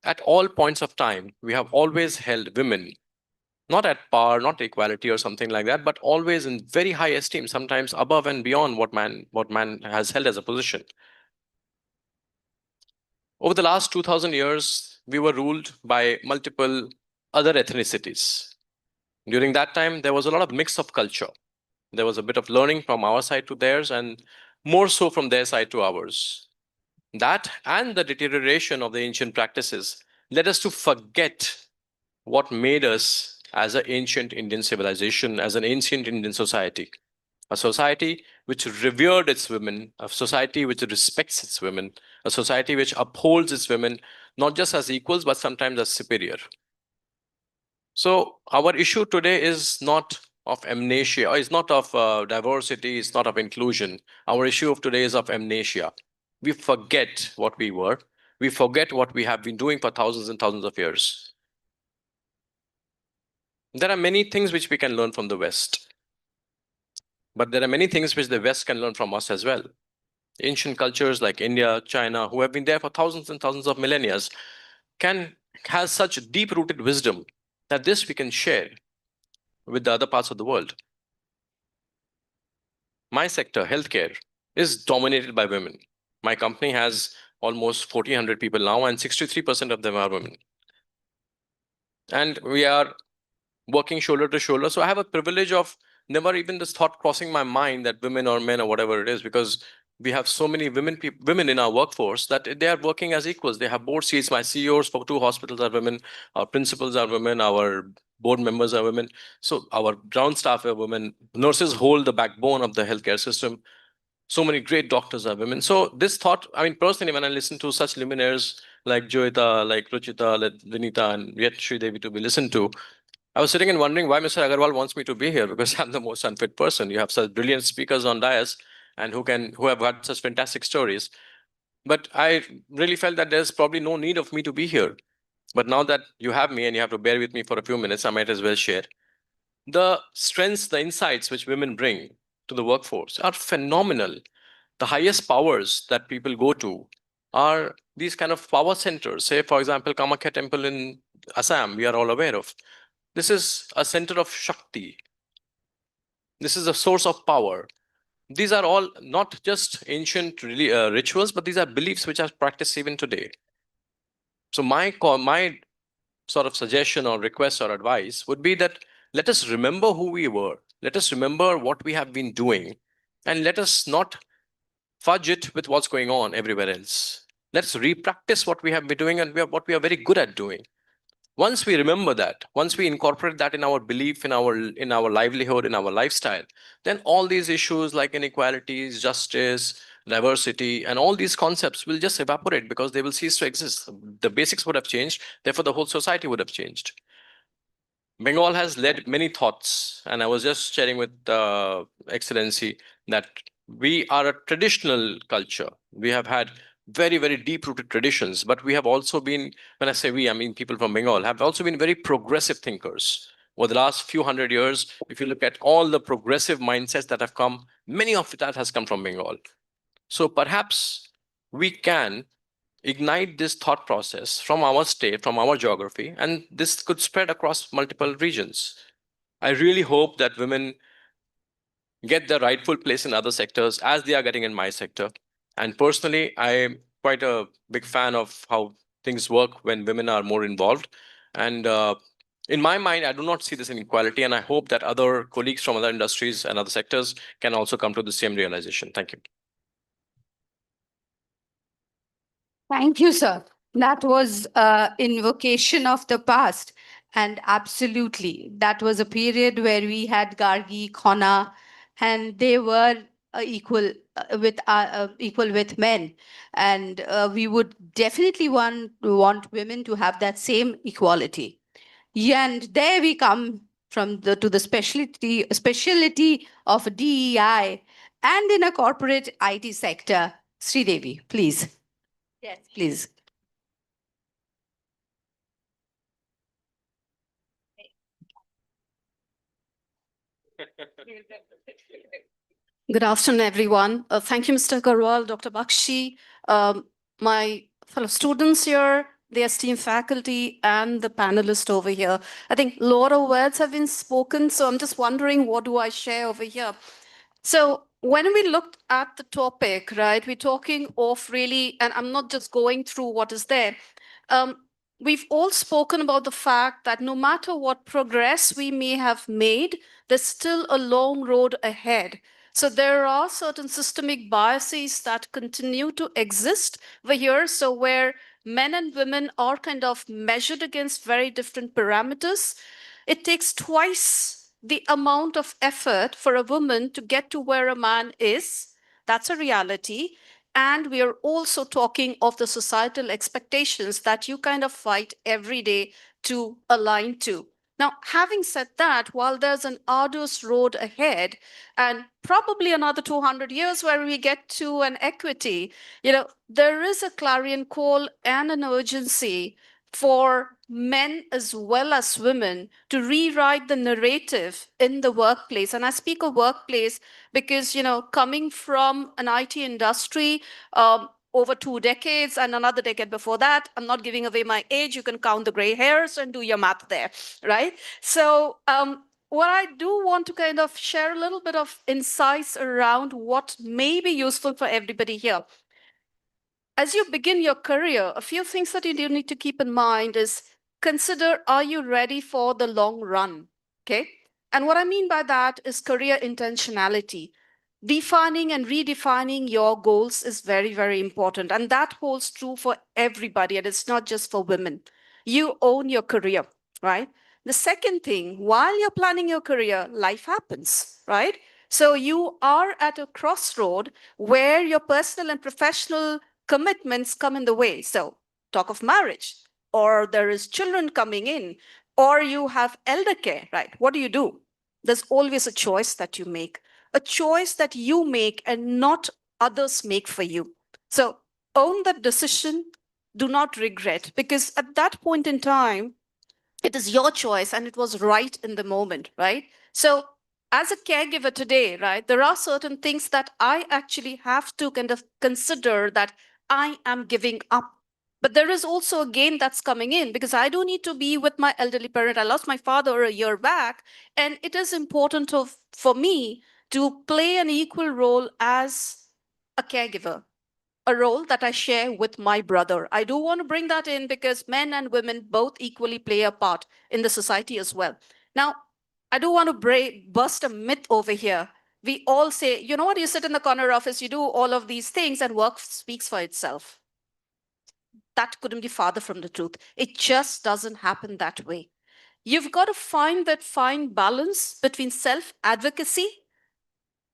At all points of time, we have always held women, not at par, not equality or something like that, but always in very high esteem, sometimes above and beyond what man has held as a position. Over the last 2000 years, we were ruled by multiple other ethnicities. During that time, there was a lot of mix of culture. There was a bit of learning from our side to theirs and more so from their side to ours. That and the deterioration of the ancient practices led us to forget what made us as an ancient Indian civilization, as an ancient Indian society. A society which revered its women, a society which respects its women, a society which upholds its women, not just as equals, but sometimes as superior. So our issue today is not of amnesia, it's not of diversity, it's not of inclusion. Our issue of today is of amnesia. We forget what we were. We forget what we have been doing for thousands and thousands of years. There are many things which we can learn from the West. But there are many things which the West can learn from us as well. Ancient cultures like India, China, who have been there for thousands and thousands of millennia, has such deep-rooted wisdom that this we can share with the other parts of the world. My sector, healthcare, is dominated by women. My company has almost 1,400 people now, and 63% of them are women. And we are working shoulder to shoulder. So I have a privilege of never even this thought crossing my mind that women or men or whatever it is, because we have so many women in our workforce that they are working as equals. They have board seats. My CEOs for 2 hospitals are women. Our principals are women. Our board members are women. So our ground staff are women. Nurses hold the backbone of the healthcare system. So many great doctors are women. So this thought, I mean, personally, when I listen to such luminaires like Joyita, like Ruchita, like Vinita, and yet Sridevi to be listened to, I was sitting and wondering why Mr. Agarwal wants me to be here, because I'm the most unfit person. You have such brilliant speakers on dais and who have got such fantastic stories. But I really felt that there's probably no need of me to be here. But now that you have me and you have to bear with me for a few minutes, I might as well share. The strengths, the insights which women bring to the workforce are phenomenal. The highest powers that people go to are these kind of power centers. Say, for example, Kamakya Temple in Assam, we are all aware of. This is a center of Shakti. This is a source of power. These are all not just ancient rituals, but these are beliefs which are practiced even today. So my sort of suggestion or request or advice would be that let us remember who we were. Let us remember what we have been doing, and let us not fudge it with what's going on everywhere else. Let's re-practice what we have been doing and what we are very good at doing. Once we remember that, once we incorporate that in our belief, in our livelihood, in our lifestyle, then all these issues like inequalities, justice, diversity, and all these concepts will just evaporate because they will cease to exist. The basics would have changed, therefore the whole society would have changed. Bengal has led many thoughts, and I was just sharing with Excellency that we are a traditional culture. We have had very, very deep-rooted traditions, but we have also been, when I say we, I mean people from Bengal, have also been very progressive thinkers. Over the last few hundred years, if you look at all the progressive mindsets that have come, many of that has come from Bengal. So perhaps we can ignite this thought process from our state, from our geography, and this could spread across multiple regions. I really hope that women get their rightful place in other sectors as they are getting in my sector. And personally, I'm quite a big fan of how things work when women are more involved. And in my mind, I do not see this inequality, and I hope that other colleagues from other industries and other sectors can also come to the same realization. Thank you. Thank you, sir. That was invocation of the past. And absolutely, that was a period where we had Gargi, Khona, and they were equal with men. And we would definitely want women to have that same equality. Yeah, and there we come to the specialty of DEI and in a corporate IT sector. Sridevi, please. Yes, please. Good afternoon, everyone. Thank you, Mr. Garwal, Dr. Bakshi, my fellow students here, the esteemed faculty, and the panelists over here. I think a lot of words have been spoken, so I'm just wondering, what do I share over here? So when we looked at the topic, right, we're talking of really, and I'm not just going through what is there. We've all spoken about the fact that no matter what progress we may have made, there's still a long road ahead. So there are certain systemic biases that continue to exist over here. So where men and women are kind of measured against very different parameters, it takes twice the amount of effort for a woman to get to where a man is. That's a reality. And we are also talking of the societal expectations that you kind of fight every day to align to. Now, having said that, while there's an arduous road ahead and probably another 200 years where we get to an equity, there is a clarion call and an urgency for men as well as women to rewrite the narrative in the workplace. And I speak of workplace because, coming from an IT industry, over 2 decades and another decade before that, I'm not giving away my age. You can count the gray hairs and do your math there, right? So what I do want to kind of share a little bit of insights around what may be useful for everybody here. As you begin your career, a few things that you do need to keep in mind is consider, are you ready for the long run? Okay. And what I mean by that is career intentionality. Defining and redefining your goals is very, very important. And that holds true for everybody. And it's not just for women. You own your career, right? The second thing, while you're planning your career, life happens, right? So you are at a crossroad where your personal and professional commitments come in the way. So talk of marriage, or there is children coming in, or you have elder care, right? What do? There's always a choice that you make, and not others make for you. So own that decision, do not regret, because at that point in time, it is your choice and it was right in the moment, right? So as a caregiver today, right, there are certain things that I actually have to kind of consider that I am giving up. But there is also a gain that's coming in because I do need to be with my elderly parent. I lost my father a year back, and it is important for me to play an equal role as a caregiver, a role that I share with my brother. I do want to bring that in because men and women both equally play a part in the society as well. Now, I do want to bust a myth over here. We all say, you know what, you sit in the corner office, you do all of these things, and work speaks for itself. That couldn't be farther from the truth. It just doesn't happen that way. You've got to find that fine balance between self-advocacy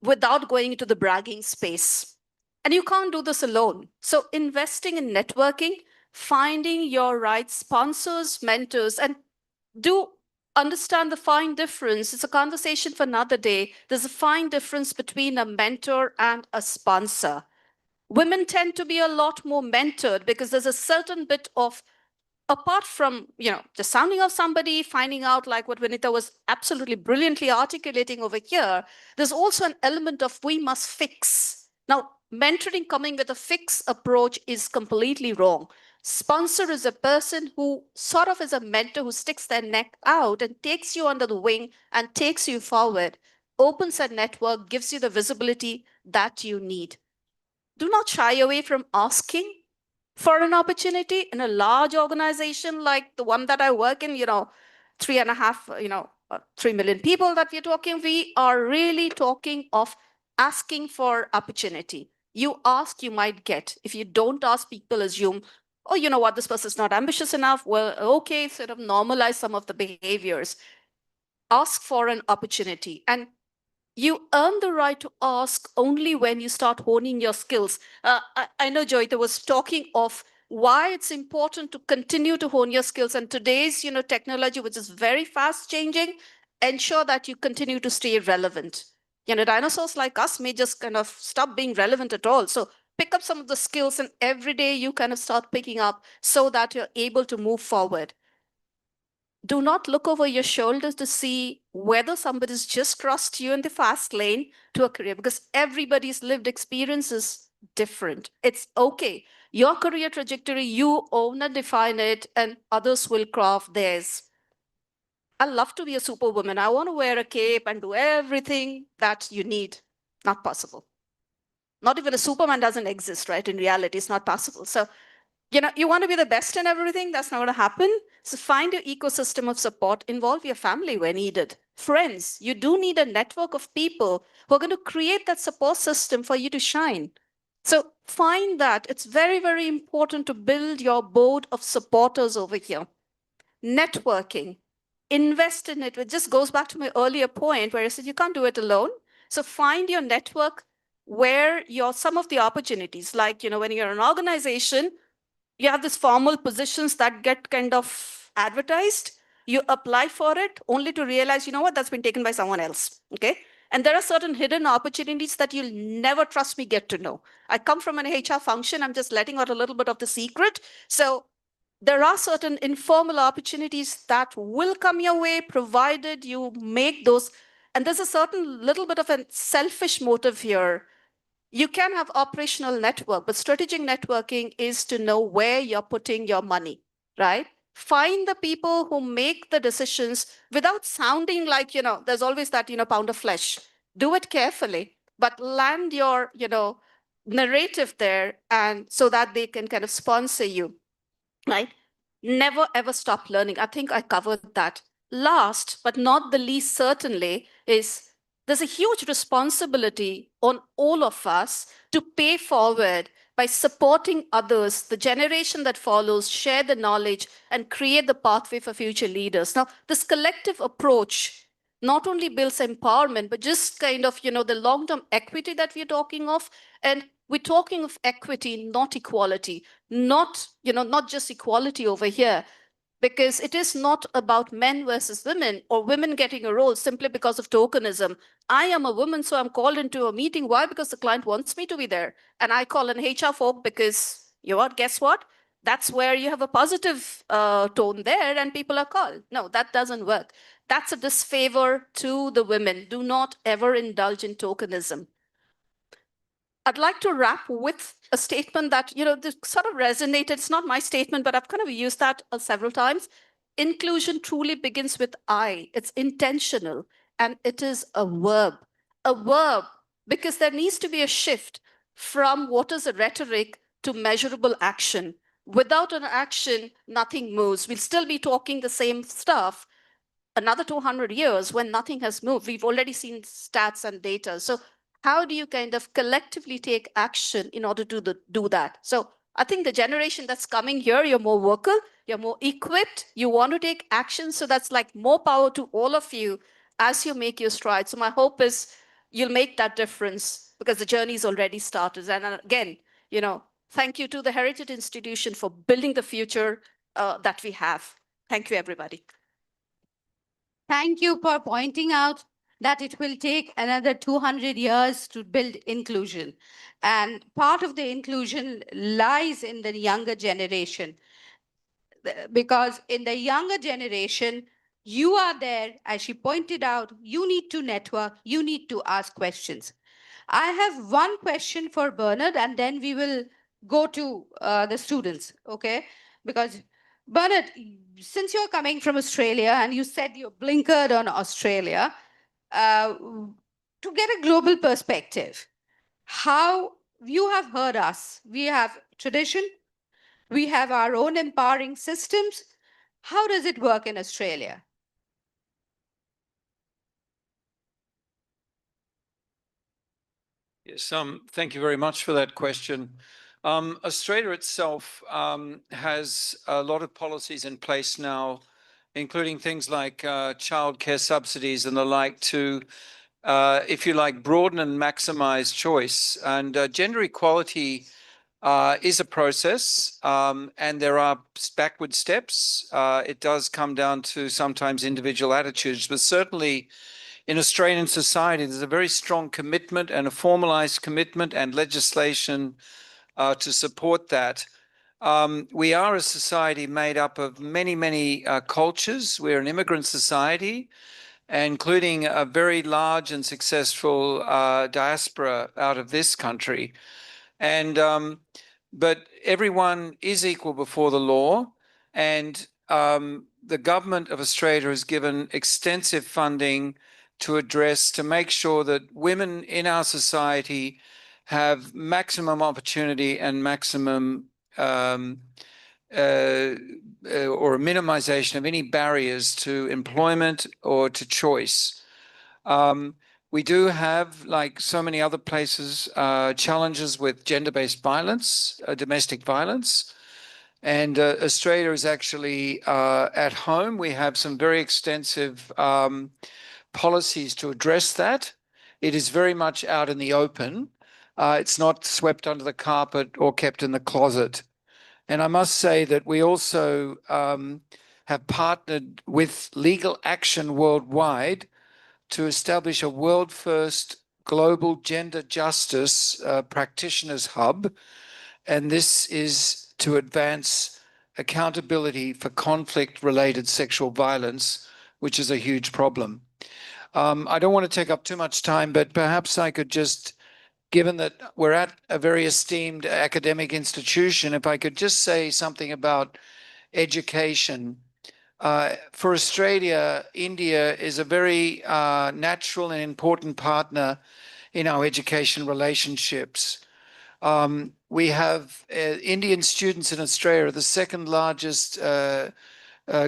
without going into the bragging space. And you can't do this alone. So investing in networking, finding your right sponsors, mentors, and do understand the fine difference. It's a conversation for another day. There's a fine difference between a mentor and a sponsor. Women tend to be a lot more mentored because there's a certain bit of, apart from, the sounding of somebody, finding out like what Vinita was absolutely brilliantly articulating over here, there's also an element of we must fix. Now, mentoring coming with a fix approach is completely wrong. Sponsor is a person who sort of is a mentor who sticks their neck out and takes you under the wing and takes you forward, opens a network, gives you the visibility that you need. Do not shy away from asking for an opportunity in a large organization like the one that I work in, 3 million people that we're talking, we are really talking of asking for opportunity. You ask, you might get. If you don't ask, people assume, oh, you know what, this person's not ambitious enough. Well, okay, sort of normalize some of the behaviors. Ask for an opportunity. And you earn the right to ask only when you start honing your skills. I know Joyita was talking of why it's important to continue to hone your skills. And today's, technology, which is very fast changing, ensure that you continue to stay relevant. Dinosaurs like us may just kind of stop being relevant at all. So pick up some of the skills and every day you kind of start picking up so that you're able to move forward. do not look over your shoulders to see whether somebody's just crossed you in the fast lane to a career, because everybody's lived experience is different. It's okay. Your career trajectory, you own and define it, and others will craft theirs. I love to be a superwoman. I want to wear a cape and do everything that you need. Not possible. Not even a Superman doesn't exist, right? In reality, it's not possible. So, you want to be the best in everything. That's not going to happen. So find your ecosystem of support. Involve your family where needed. Friends, you do need a network of people who are going to create that support system for you to shine. So find that. It's very, very important to build your board of supporters over here. Networking. Invest in it. It just goes back to my earlier point where I said you can't do it alone. So find your network where some of the opportunities, like, when you're an organization, you have these formal positions that get kind of advertised. You apply for it only to realize, that's been taken by someone else. Okay. And there are certain hidden opportunities that you'll never, trust me, get to know. I come from an HR function. I'm just letting out a little bit of the secret. So there are certain informal opportunities that will come your way, provided you make those. And there's a certain little bit of a selfish motive here. You can have operational network, but strategic networking is to know where you're putting your money, right? Find the people who make the decisions without sounding like, there's always that, pound of flesh. Do it carefully, but land your, narrative there, and so that they can kind of sponsor you, right? Never, ever stop learning. I think I covered that. Last, but not the least, certainly, is there's a huge responsibility on all of us to pay forward by supporting others, the generation that follows, share the knowledge, and create the pathway for future leaders. Now, this collective approach not only builds empowerment, but just kind of, the long-term equity that we're talking of. And we're talking of equity, not equality, not just equality over here, because it is not about men versus women or women getting a role simply because of tokenism. I am a woman, so I'm called into a meeting. Why? Because the client wants me to be there. And I call an HR folk because, guess what? That's where you have a positive tone there and people are called. No, that doesn't work. That's a disfavor to the women. Do not ever indulge in tokenism. I'd like to wrap with a statement that, this sort of resonated. It's not my statement, but I've kind of used that several times. Inclusion truly begins with I. It's intentional, and it is a verb. A verb, because there needs to be a shift from what is a rhetoric to measurable action. Without an action, nothing moves. We'll still be talking the same stuff another 200 years when nothing has moved. We've already seen stats and data. So how do you kind of collectively take action in order to do that? So I think the generation that's coming here, you're more vocal, you're more equipped, you want to take action. So that's like more power to all of you as you make your strides. So my hope is you'll make that difference because the journey's already started. And again, thank you to the Heritage Institution for building the future that we have. Thank you, everybody. Thank you for pointing out that it will take another 200 years to build inclusion. And part of the inclusion lies in the younger generation. Because in the younger generation, you are there, as she pointed out, you need to network, you need to ask questions. I have one question for Bernard, and then we will go to the students, okay? Because Bernard, since you're coming from Australia and you said you blinkered on Australia, to get a global perspective, how you have heard us, we have tradition, we have our own empowering systems. How does it work in Australia? Yes, thank you very much for that question. Australia itself has a lot of policies in place now, including things like childcare subsidies and the like to, if you like, broaden and maximize choice. And gender equality is a process, and there are backward steps. It does come down to sometimes individual attitudes, but certainly in Australian society, there's a very strong commitment and a formalized commitment and legislation to support that. We are a society made up of many, many cultures. We're an immigrant society, including a very large and successful diaspora out of this country. And but everyone is equal before the law, and the government of Australia has given extensive funding to make sure that women in our society have maximum opportunity and maximum or a minimization of any barriers to employment or to choice. We do have, like so many other places, challenges with gender-based violence, domestic violence. And Australia is actually at home. We have some very extensive policies to address that. It is very much out in the open. It's not swept under the carpet or kept in the closet. And I must say that we also have partnered with Legal Action Worldwide to establish a world-first global gender justice practitioners hub. And this is to advance accountability for conflict-related sexual violence, which is a huge problem. I don't want to take up too much time, but perhaps I could just, given that we're at a very esteemed academic institution, if I could just say something about education. For Australia, India is a very natural and important partner in our education relationships. We have Indian students in Australia are the second largest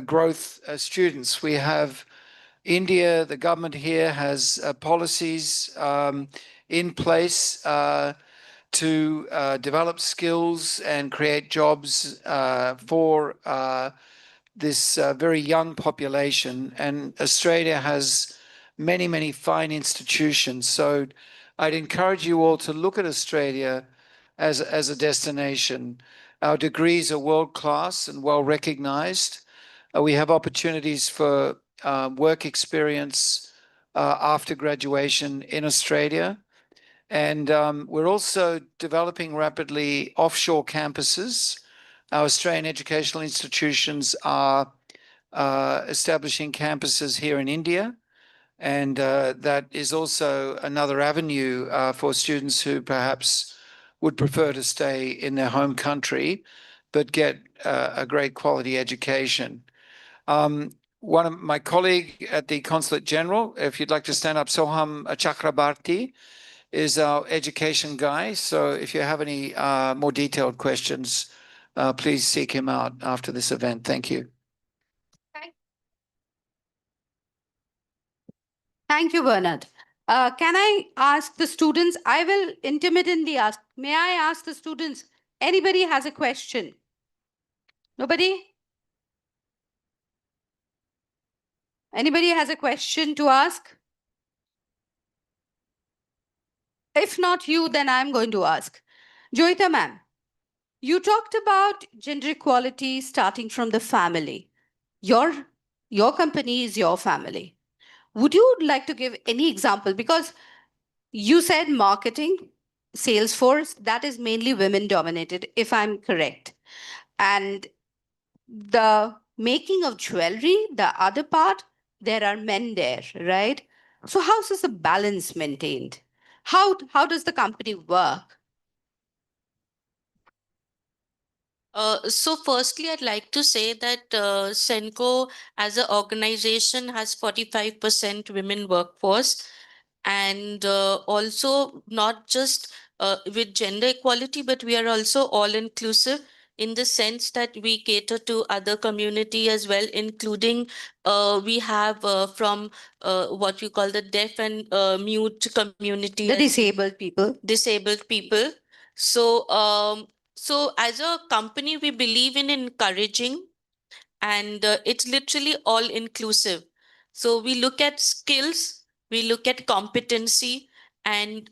growth students. We have India, the government here has policies in place to develop skills and create jobs for this very young population. And Australia has many, many fine institutions. So I'd encourage you all to look at Australia as a destination. Our degrees are world-class and well-recognized. We have opportunities for work experience after graduation in Australia. And we're also developing rapidly offshore campuses. Our Australian educational institutions are establishing campuses here in India. And that is also another avenue for students who perhaps would prefer to stay in their home country, but get a great quality education. One of my colleague at the Consulate General, if you'd like to stand up, Soham Chakrabarti, is our education guy. So if you have any more detailed questions, please seek him out after this event. Thank you. Thank you, Bernard. Can I ask the students? I will intermittently ask. May I ask the students? Anybody has a question? Nobody? Anybody has a question to ask? If not you, then I'm going to ask. Joyita ma'am, you talked about gender equality starting from the family. Your company is your family. Would you like to give any example? Because you said marketing, Salesforce, that is mainly women dominated, if I'm correct. And the making of jewelry, the other part, there are men there, right? So how is the balance maintained? How does the company work? So firstly, I'd like to say that Senco as an organization has 45% women workforce, and also not just with gender equality, but we are also all inclusive in the sense that we cater to other community as well, including we have from what we call the deaf and mute community. The disabled people. Disabled people. So as a company, we believe in encouraging, and it's literally all inclusive. So we look at skills, we look at competency, and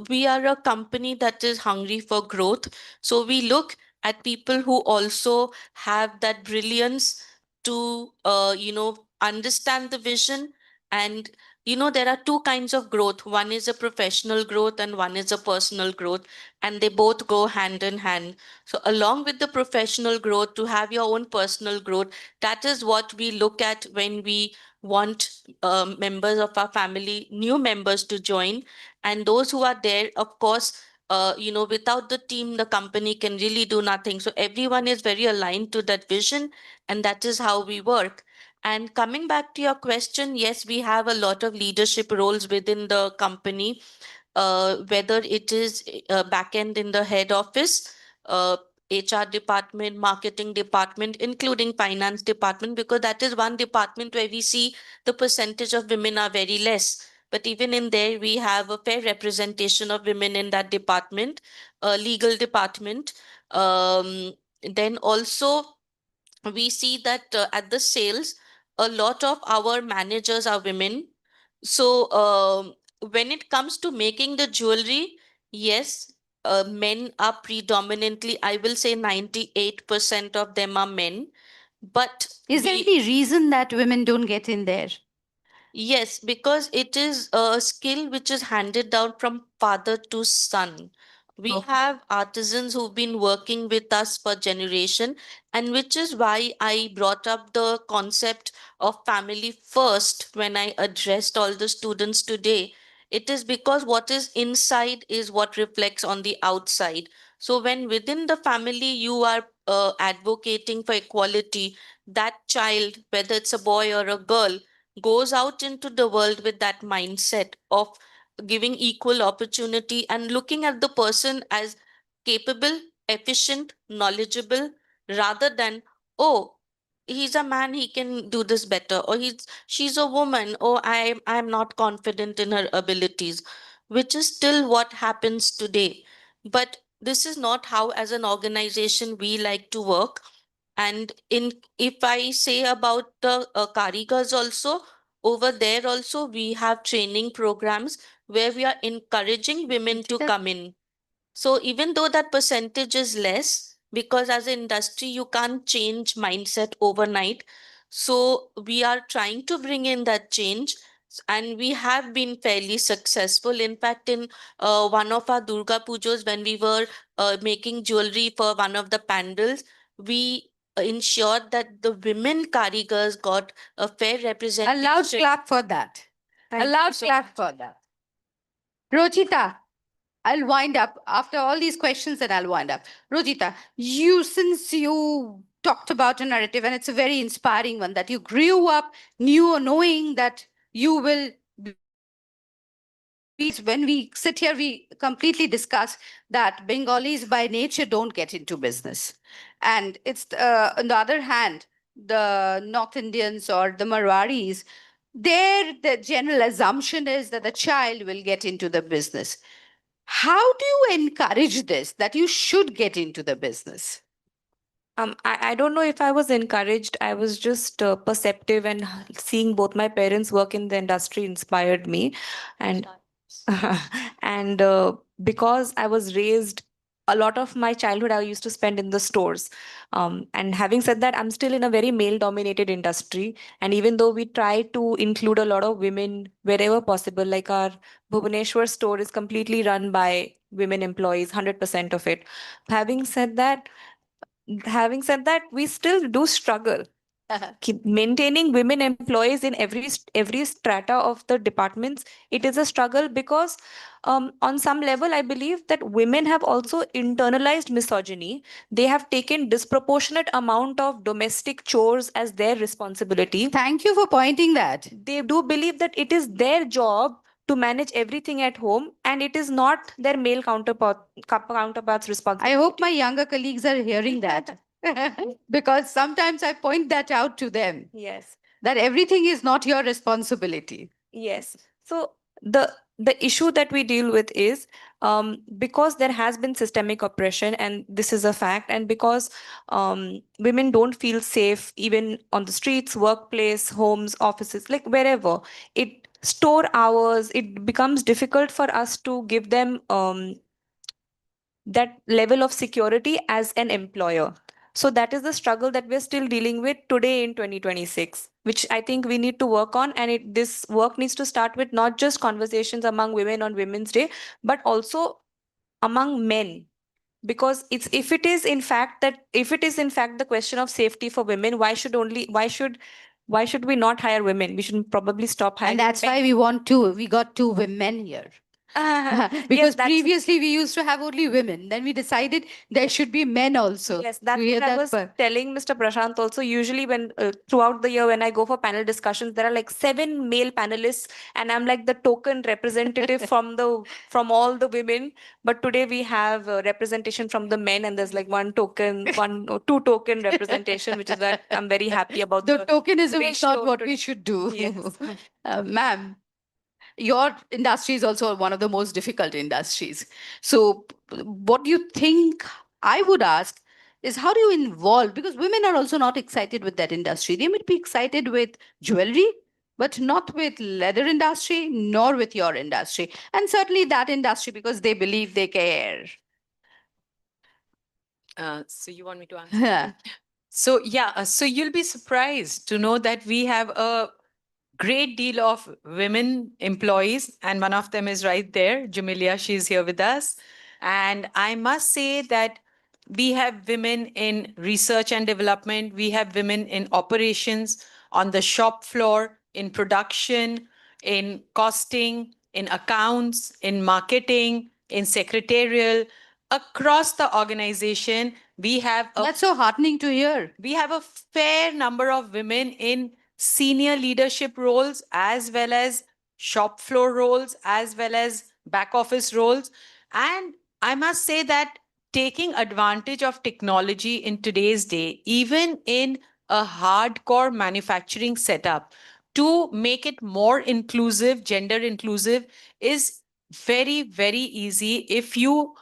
we are a company that is hungry for growth. So we look at people who also have that brilliance to, understand the vision and you know, there are two kinds of growth. One is a professional growth and one is a personal growth, and they both go hand in hand. So along with the professional growth, to have your own personal growth, that is what we look at when we want members of our family, new members to join. And those who are there, of course, you know, without the team, the company can really do nothing. So everyone is very aligned to that vision, and that is how we work. And coming back to your question, yes, we have a lot of leadership roles within the company, whether it is back end in the head office, HR department, marketing department, including finance department, because that is one department where we see the percentage of women are very less. But even in there, we have a fair representation of women in that department, legal department. Then also, we see that at the sales, a lot of our managers are women. So when it comes to making the jewelry, yes, men are predominantly, I will say 98% of them are men. But Is there we- any reason that women don't get in there? Yes, because it is a skill which is handed down from father to son. We Oh. have artisans who've been working with us for generation, and which is why I brought up the concept of family first when I addressed all the students today. It is because what is inside is what reflects on the outside. So when within the family you are advocating for equality, that child, whether it's a boy or a girl, goes out into the world with that mindset of giving equal opportunity and looking at the person as capable, efficient, knowledgeable, rather than, oh, he's a man, he can do this better, or she's a woman, oh, I'm not confident in her abilities, which is still what happens today. But this is not how, as an organization, we like to work. And in if I say about the karigars also, over there also we have training programs where we are encouraging women to come in. So even though that percentage is less, because as an industry you can't change mindset overnight, so we are trying to bring in that change, and we have been fairly successful. In fact, in one of our Durga Pujas, when we were making jewelry for one of the pandals, we ensured that the women karigars got a fair A representation. loud clap for that. A loud clap for that. Rochita, I'll wind up after all these questions, and I'll wind up. Rojita, since you talked about a narrative, and it's a very inspiring one, that you grew up knowing that you will be, when we sit here, we completely discuss that Bengalis by nature don't get into business. And it's, on the other hand, the North Indians or the Marwaris, the general assumption is that the child will get into the business. How do you encourage this, that you should get into the business? I don't know if I was encouraged. I was just perceptive, and seeing both my parents work in the industry inspired me. And and because I was raised, a lot of my childhood I used to spend in the stores. And having said that, I'm still in a very male-dominated industry. And even though we try to include a lot of women wherever possible, like our Bhubaneswar store is completely run by women employees, 100% of it. Having said that, we still do struggle. Maintaining women employees in every strata of the departments, it is a struggle because on some level I believe that women have also internalized misogyny. They have taken disproportionate amount of domestic chores as their responsibility. Thank you for pointing that. They do believe that it is their job to manage everything at home, and it is not their male counterparts responsibility. I hope my younger colleagues are hearing that. Because sometimes I point that out to them, Yes. that everything is not your responsibility. Yes. So the issue that we deal with is because there has been systemic oppression, and this is a fact, and because women don't feel safe even on the streets, workplace, homes, offices, like wherever, it store hours, it becomes difficult for us to give them that level of security as an employer. So that is the struggle that we're still dealing with today in 2026, which I think we need to work on. And this work needs to start with not just conversations among women on Women's Day, but also among men. Because if it is in fact the question of safety for women, why should we not hire women? We should probably stop hiring And that's men. why we got two women here. Yes, Because that's- previously we used to have only women. Then we decided there should be men also. Yes, that's We what had I that was part. telling Mr. Prashant also. Usually when throughout the year when I go for panel discussions, there are like 7 male panelists and I'm like the token representative from all the women. But today we have representation from the men and there's like one or two token representation, which is that I'm very happy about The tokenism is not ratio what to- we should do. Yes. Ma'am, your industry is also one of the most difficult industries. So, what do you think? I would ask is how do you involve? Because women are also not excited with that industry. They might be excited with jewelry, but not with leather industry, nor with your industry, and certainly that industry because they believe they care. So you want me to answer? So yeah, so you'll be surprised to know that we have a great deal of women employees, and one of them is right there, Jamelia. She's here with us, and I must say that we have women in research and development. We have women in operations, on the shop floor, in production, in costing, in accounts, in marketing, in secretarial, across the organization. We have a That's so heartening to hear. we have a fair number of women in senior leadership roles as well as shop floor roles as well as back office roles. And I must say that taking advantage of technology in today's day, even in a hardcore manufacturing setup, to make it more inclusive, gender inclusive, is very, very easy. If you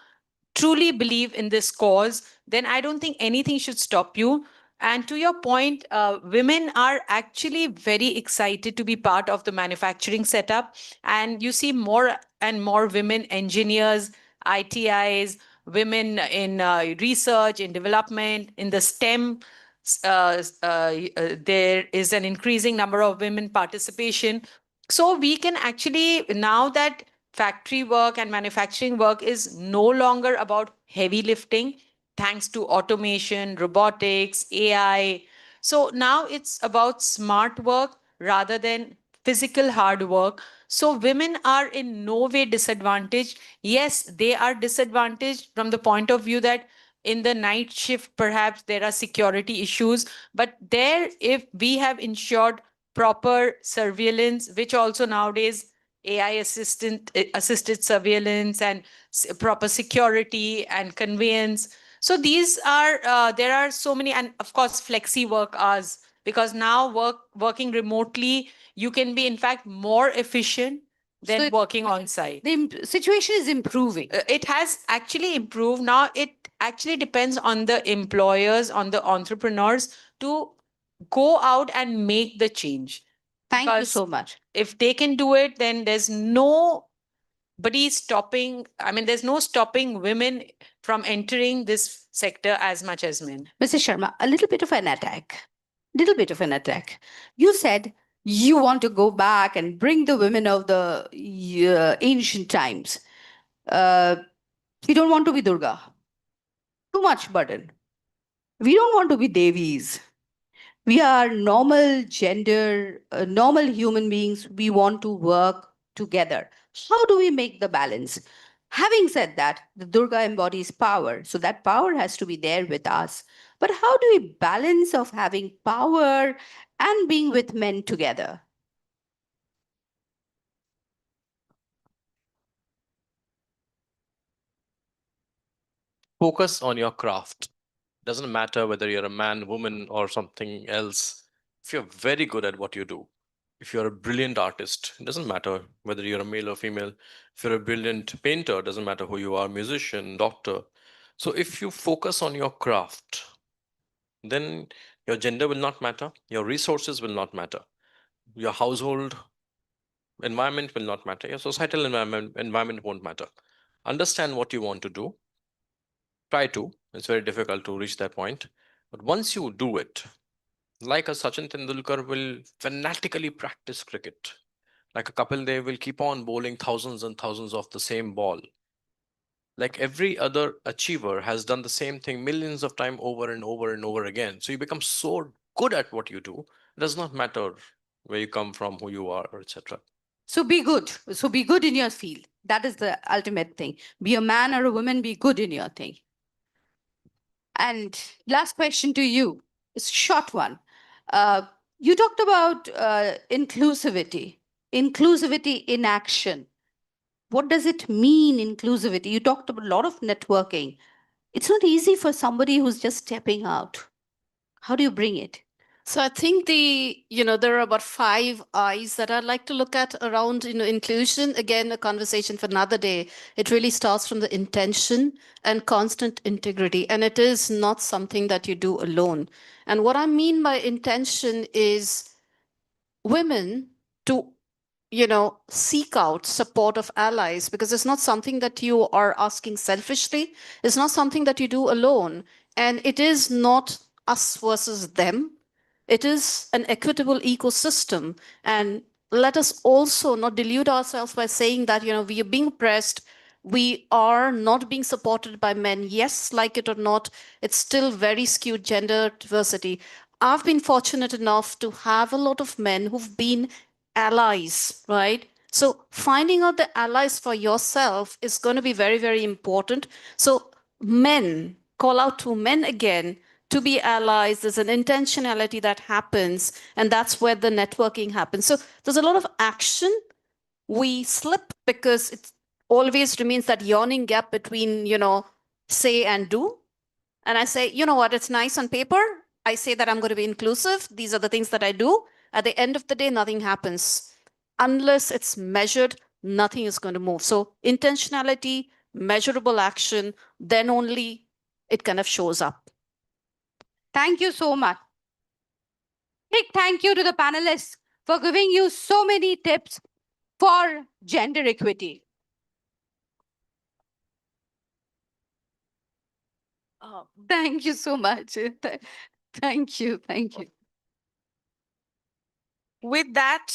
truly believe in this cause, then I don't think anything should stop you. And to your point, women are actually very excited to be part of the manufacturing setup. And you see more and more women engineers, ITIs, women in research, in development, in the STEM. There is an increasing number of women participation. So we can actually, now that factory work and manufacturing work is no longer about heavy lifting, thanks to automation, robotics, AI. So now it's about smart work rather than physical hard work. So women are in no way disadvantaged. Yes, they are disadvantaged from the point of view that in the night shift, perhaps there are security issues. But there, if we have ensured proper surveillance, which also nowadays AI assisted surveillance and proper security and conveyance. So these are there are so many, and of course flexi work hours, because now working remotely, you can be in fact more efficient than So it- working on site. The situation is improving. It has actually improved. Now it actually depends on the employers, on the entrepreneurs to go out and make the change. Thank you because so much. If they can do it, then there's nobody stopping. I mean, there's no stopping women from entering this sector as much as men. Mrs. Sharma, a little bit of an attack. Little bit of an attack. You said you want to go back and bring the women of the ancient times. We don't want to be Durga. Too much burden. We don't want to be Devis. We are normal gender, normal human beings. We want to work together. How do we make the balance? Having said that, the Durga embodies power. So that power has to be there with us. But how do we balance of having power and being with men together? Focus on your craft. Doesn't matter whether you're a man, woman, or something else. If you're very good at what you do, if you're a brilliant artist, it doesn't matter whether you're a male or female. If you're a brilliant painter, it doesn't matter who you are, musician, doctor. So if you focus on your craft, then your gender will not matter, your resources will not matter, your household environment will not matter, your societal environment won't matter. Understand what you want to do. Try to. It's very difficult to reach that point. But once you do it, like a Sachin Tendulkar will fanatically practice cricket. Like a Kapil Dev will keep on bowling thousands and thousands of the same ball. Like every other achiever has done the same thing millions of times over and over and over again. So you become so good at what you do. It does not matter where you come from, who you are, etc. So be good. So be good in your field. That is the ultimate thing. Be a man or a woman, be good in your thing. And last question to you. It's a short one. You talked about inclusivity in action. What does it mean, inclusivity? You talked about a lot of networking. It's not easy for somebody who's just stepping out. How do you bring it? So I think there are about 5 I's that I'd like to look at around, inclusion. Again, a conversation for another day. It really starts from the intention and constant integrity. And it is not something that you do alone. And what I mean by intention is women to seek out support of allies, because it's not something that you are asking selfishly. It's not something that you do alone. And it is not us versus them. It is an equitable ecosystem. And let us also not delude ourselves by saying that, we are being oppressed. We are not being supported by men. Yes, like it or not, it's still very skewed gender diversity. I've been fortunate enough to have a lot of men who've been allies, right? So finding out the allies for yourself is going to be very, very important. So men, call out to men again to be allies. There's an intentionality that happens, and that's where the networking happens. So there's a lot of action. We slip because it always remains that yawning gap between, say and do. And I say, you know what, it's nice on paper. I say that I'm going to be inclusive. These are the things that I do. At the end of the day, nothing happens. Unless it's measured, nothing is going to move. So intentionality, measurable action, then only it kind of shows up. Thank you so much. Big thank you to the panelists for giving you so many tips for gender equity. Thank you so much. Thank you. Thank you. With that,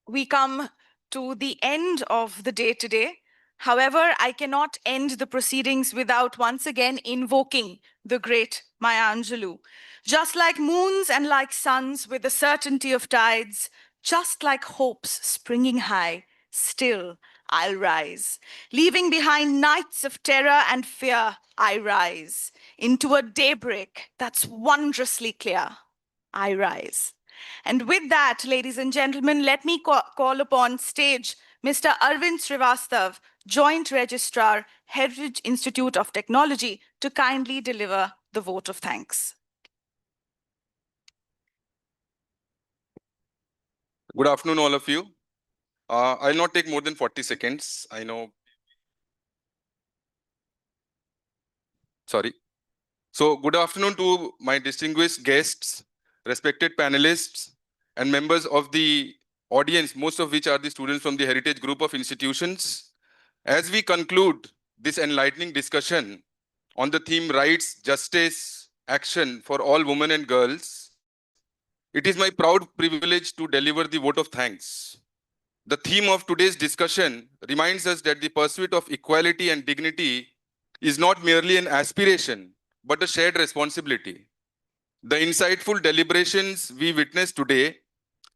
we come to the end of the day today. However, I cannot end the proceedings without once again invoking the great Maya Angelou. Just like moons and like suns with the certainty of tides, just like hopes springing high, still I'll rise. Leaving behind nights of terror and fear, I rise. Into a daybreak that's wondrously clear, I rise. And with that, ladies and gentlemen, let me call upon stage Mr. Arvind Srivastav, Joint Registrar, Heritage Institute of Technology, to kindly deliver the vote of thanks. Good afternoon, all of you. I'll not take more than 40 seconds. I know. Sorry. So good afternoon to my distinguished guests, respected panelists, and members of the audience, most of which are the students from the Heritage Group of Institutions. As we conclude this enlightening discussion on the theme Rights, Justice, Action for all women and girls, it is my proud privilege to deliver the vote of thanks. The theme of today's discussion reminds us that the pursuit of equality and dignity is not merely an aspiration, but a shared responsibility. The insightful deliberations we witnessed today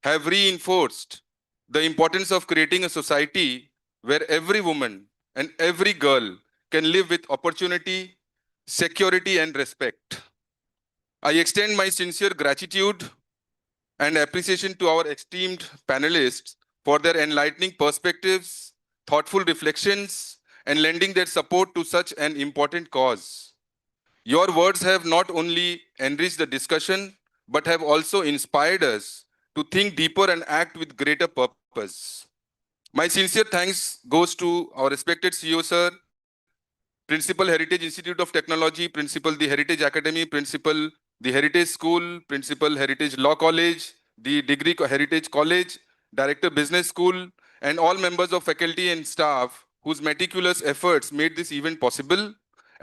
have reinforced the importance of creating a society where every woman and every girl can live with opportunity, security, and respect. I extend my sincere gratitude and appreciation to our esteemed panelists for their enlightening perspectives, thoughtful reflections, and lending their support to such an important cause. Your words have not only enriched the discussion, but have also inspired us to think deeper and act with greater purpose. My sincere thanks goes to our respected CEO, sir, Principal Heritage Institute of Technology, Principal the Heritage Academy, Principal the Heritage School, Principal Heritage Law College, the Degree Heritage College, Director Business School, and all members of faculty and staff whose meticulous efforts made this event possible,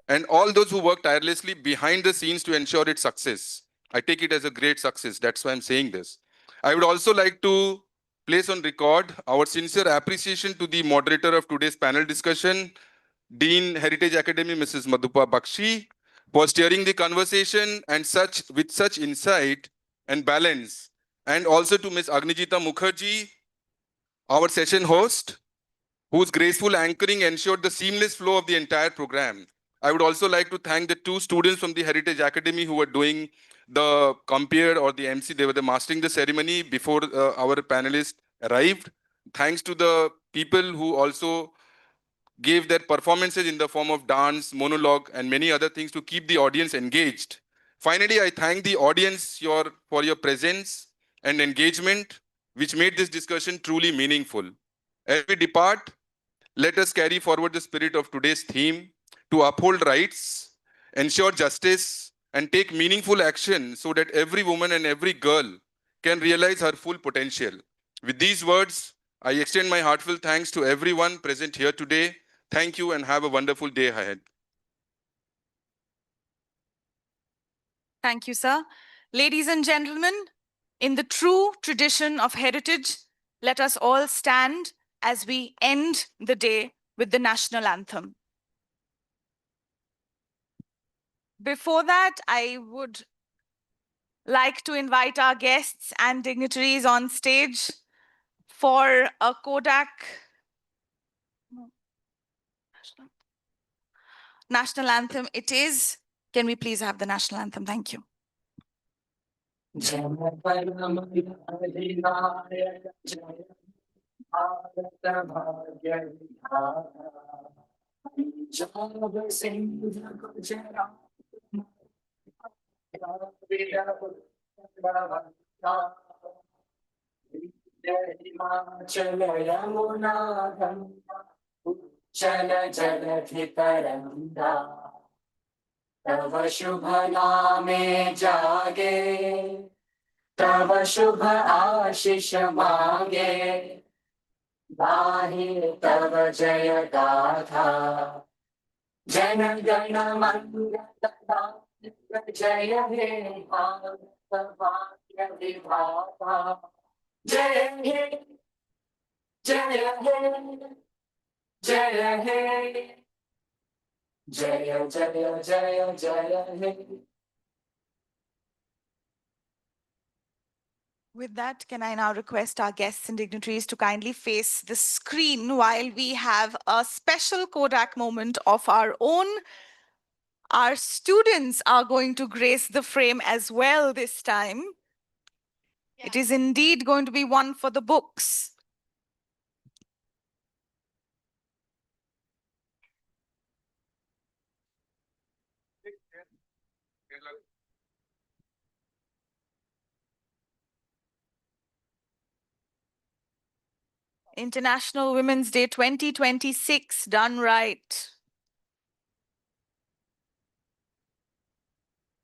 and all those who work tirelessly behind the scenes to ensure its success. I take it as a great success. That's why I'm saying this. I would also like to place on record our sincere appreciation to the moderator of today's panel discussion, Dean Heritage Academy, Mrs. Madhupa Bakshi, for steering the conversation and with such insight and balance. And also to Ms. Agnijita Mukherjee, our session host, whose graceful anchoring ensured the seamless flow of the entire program. I would also like to thank the two students from the Heritage Academy who were doing the compere or the MC. They were mastering the ceremony before our panelists arrived. Thanks to the people who also gave their performances in the form of dance, monologue, and many other things to keep the audience engaged. Finally, I thank the audience for your presence and engagement, which made this discussion truly meaningful. As we depart, let us carry forward the spirit of today's theme to uphold rights, ensure justice, and take meaningful action so that every woman and every girl can realize her full potential. With these words, I extend my heartfelt thanks to everyone present here today. Thank you and have a wonderful day ahead. Thank you, sir. Ladies and gentlemen, in the true tradition of heritage, let us all stand as we end the day with the national anthem. Before that, I would like to invite our guests and dignitaries on stage for a Kodak national anthem. It is. Can we please have the national anthem? Thank you. तव शुभ नामे जागे, तव शुभ आशीष मांगे, गाहे तव जय गाथा, जन गण मंगल जय हे भारत भाग्य विधाता, जय हे जय हे जय हे जय जय जय जय हे. With that, can I now request our guests and dignitaries to kindly face the screen while we have a special Kodak moment of our own. Our students are going to grace the frame as well this time. It is indeed going to be one for the books. International Women's Day 2026, done right.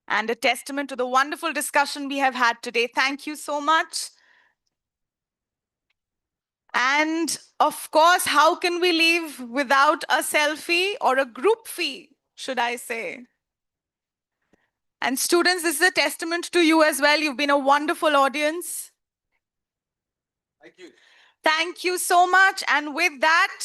And a testament to the wonderful discussion we have had today. Thank you so much. And of course, how can we leave without a selfie or a group fee, should I say? And students, this is a testament to you as well. You've been a wonderful audience. Thank you. Thank you so much. And with that,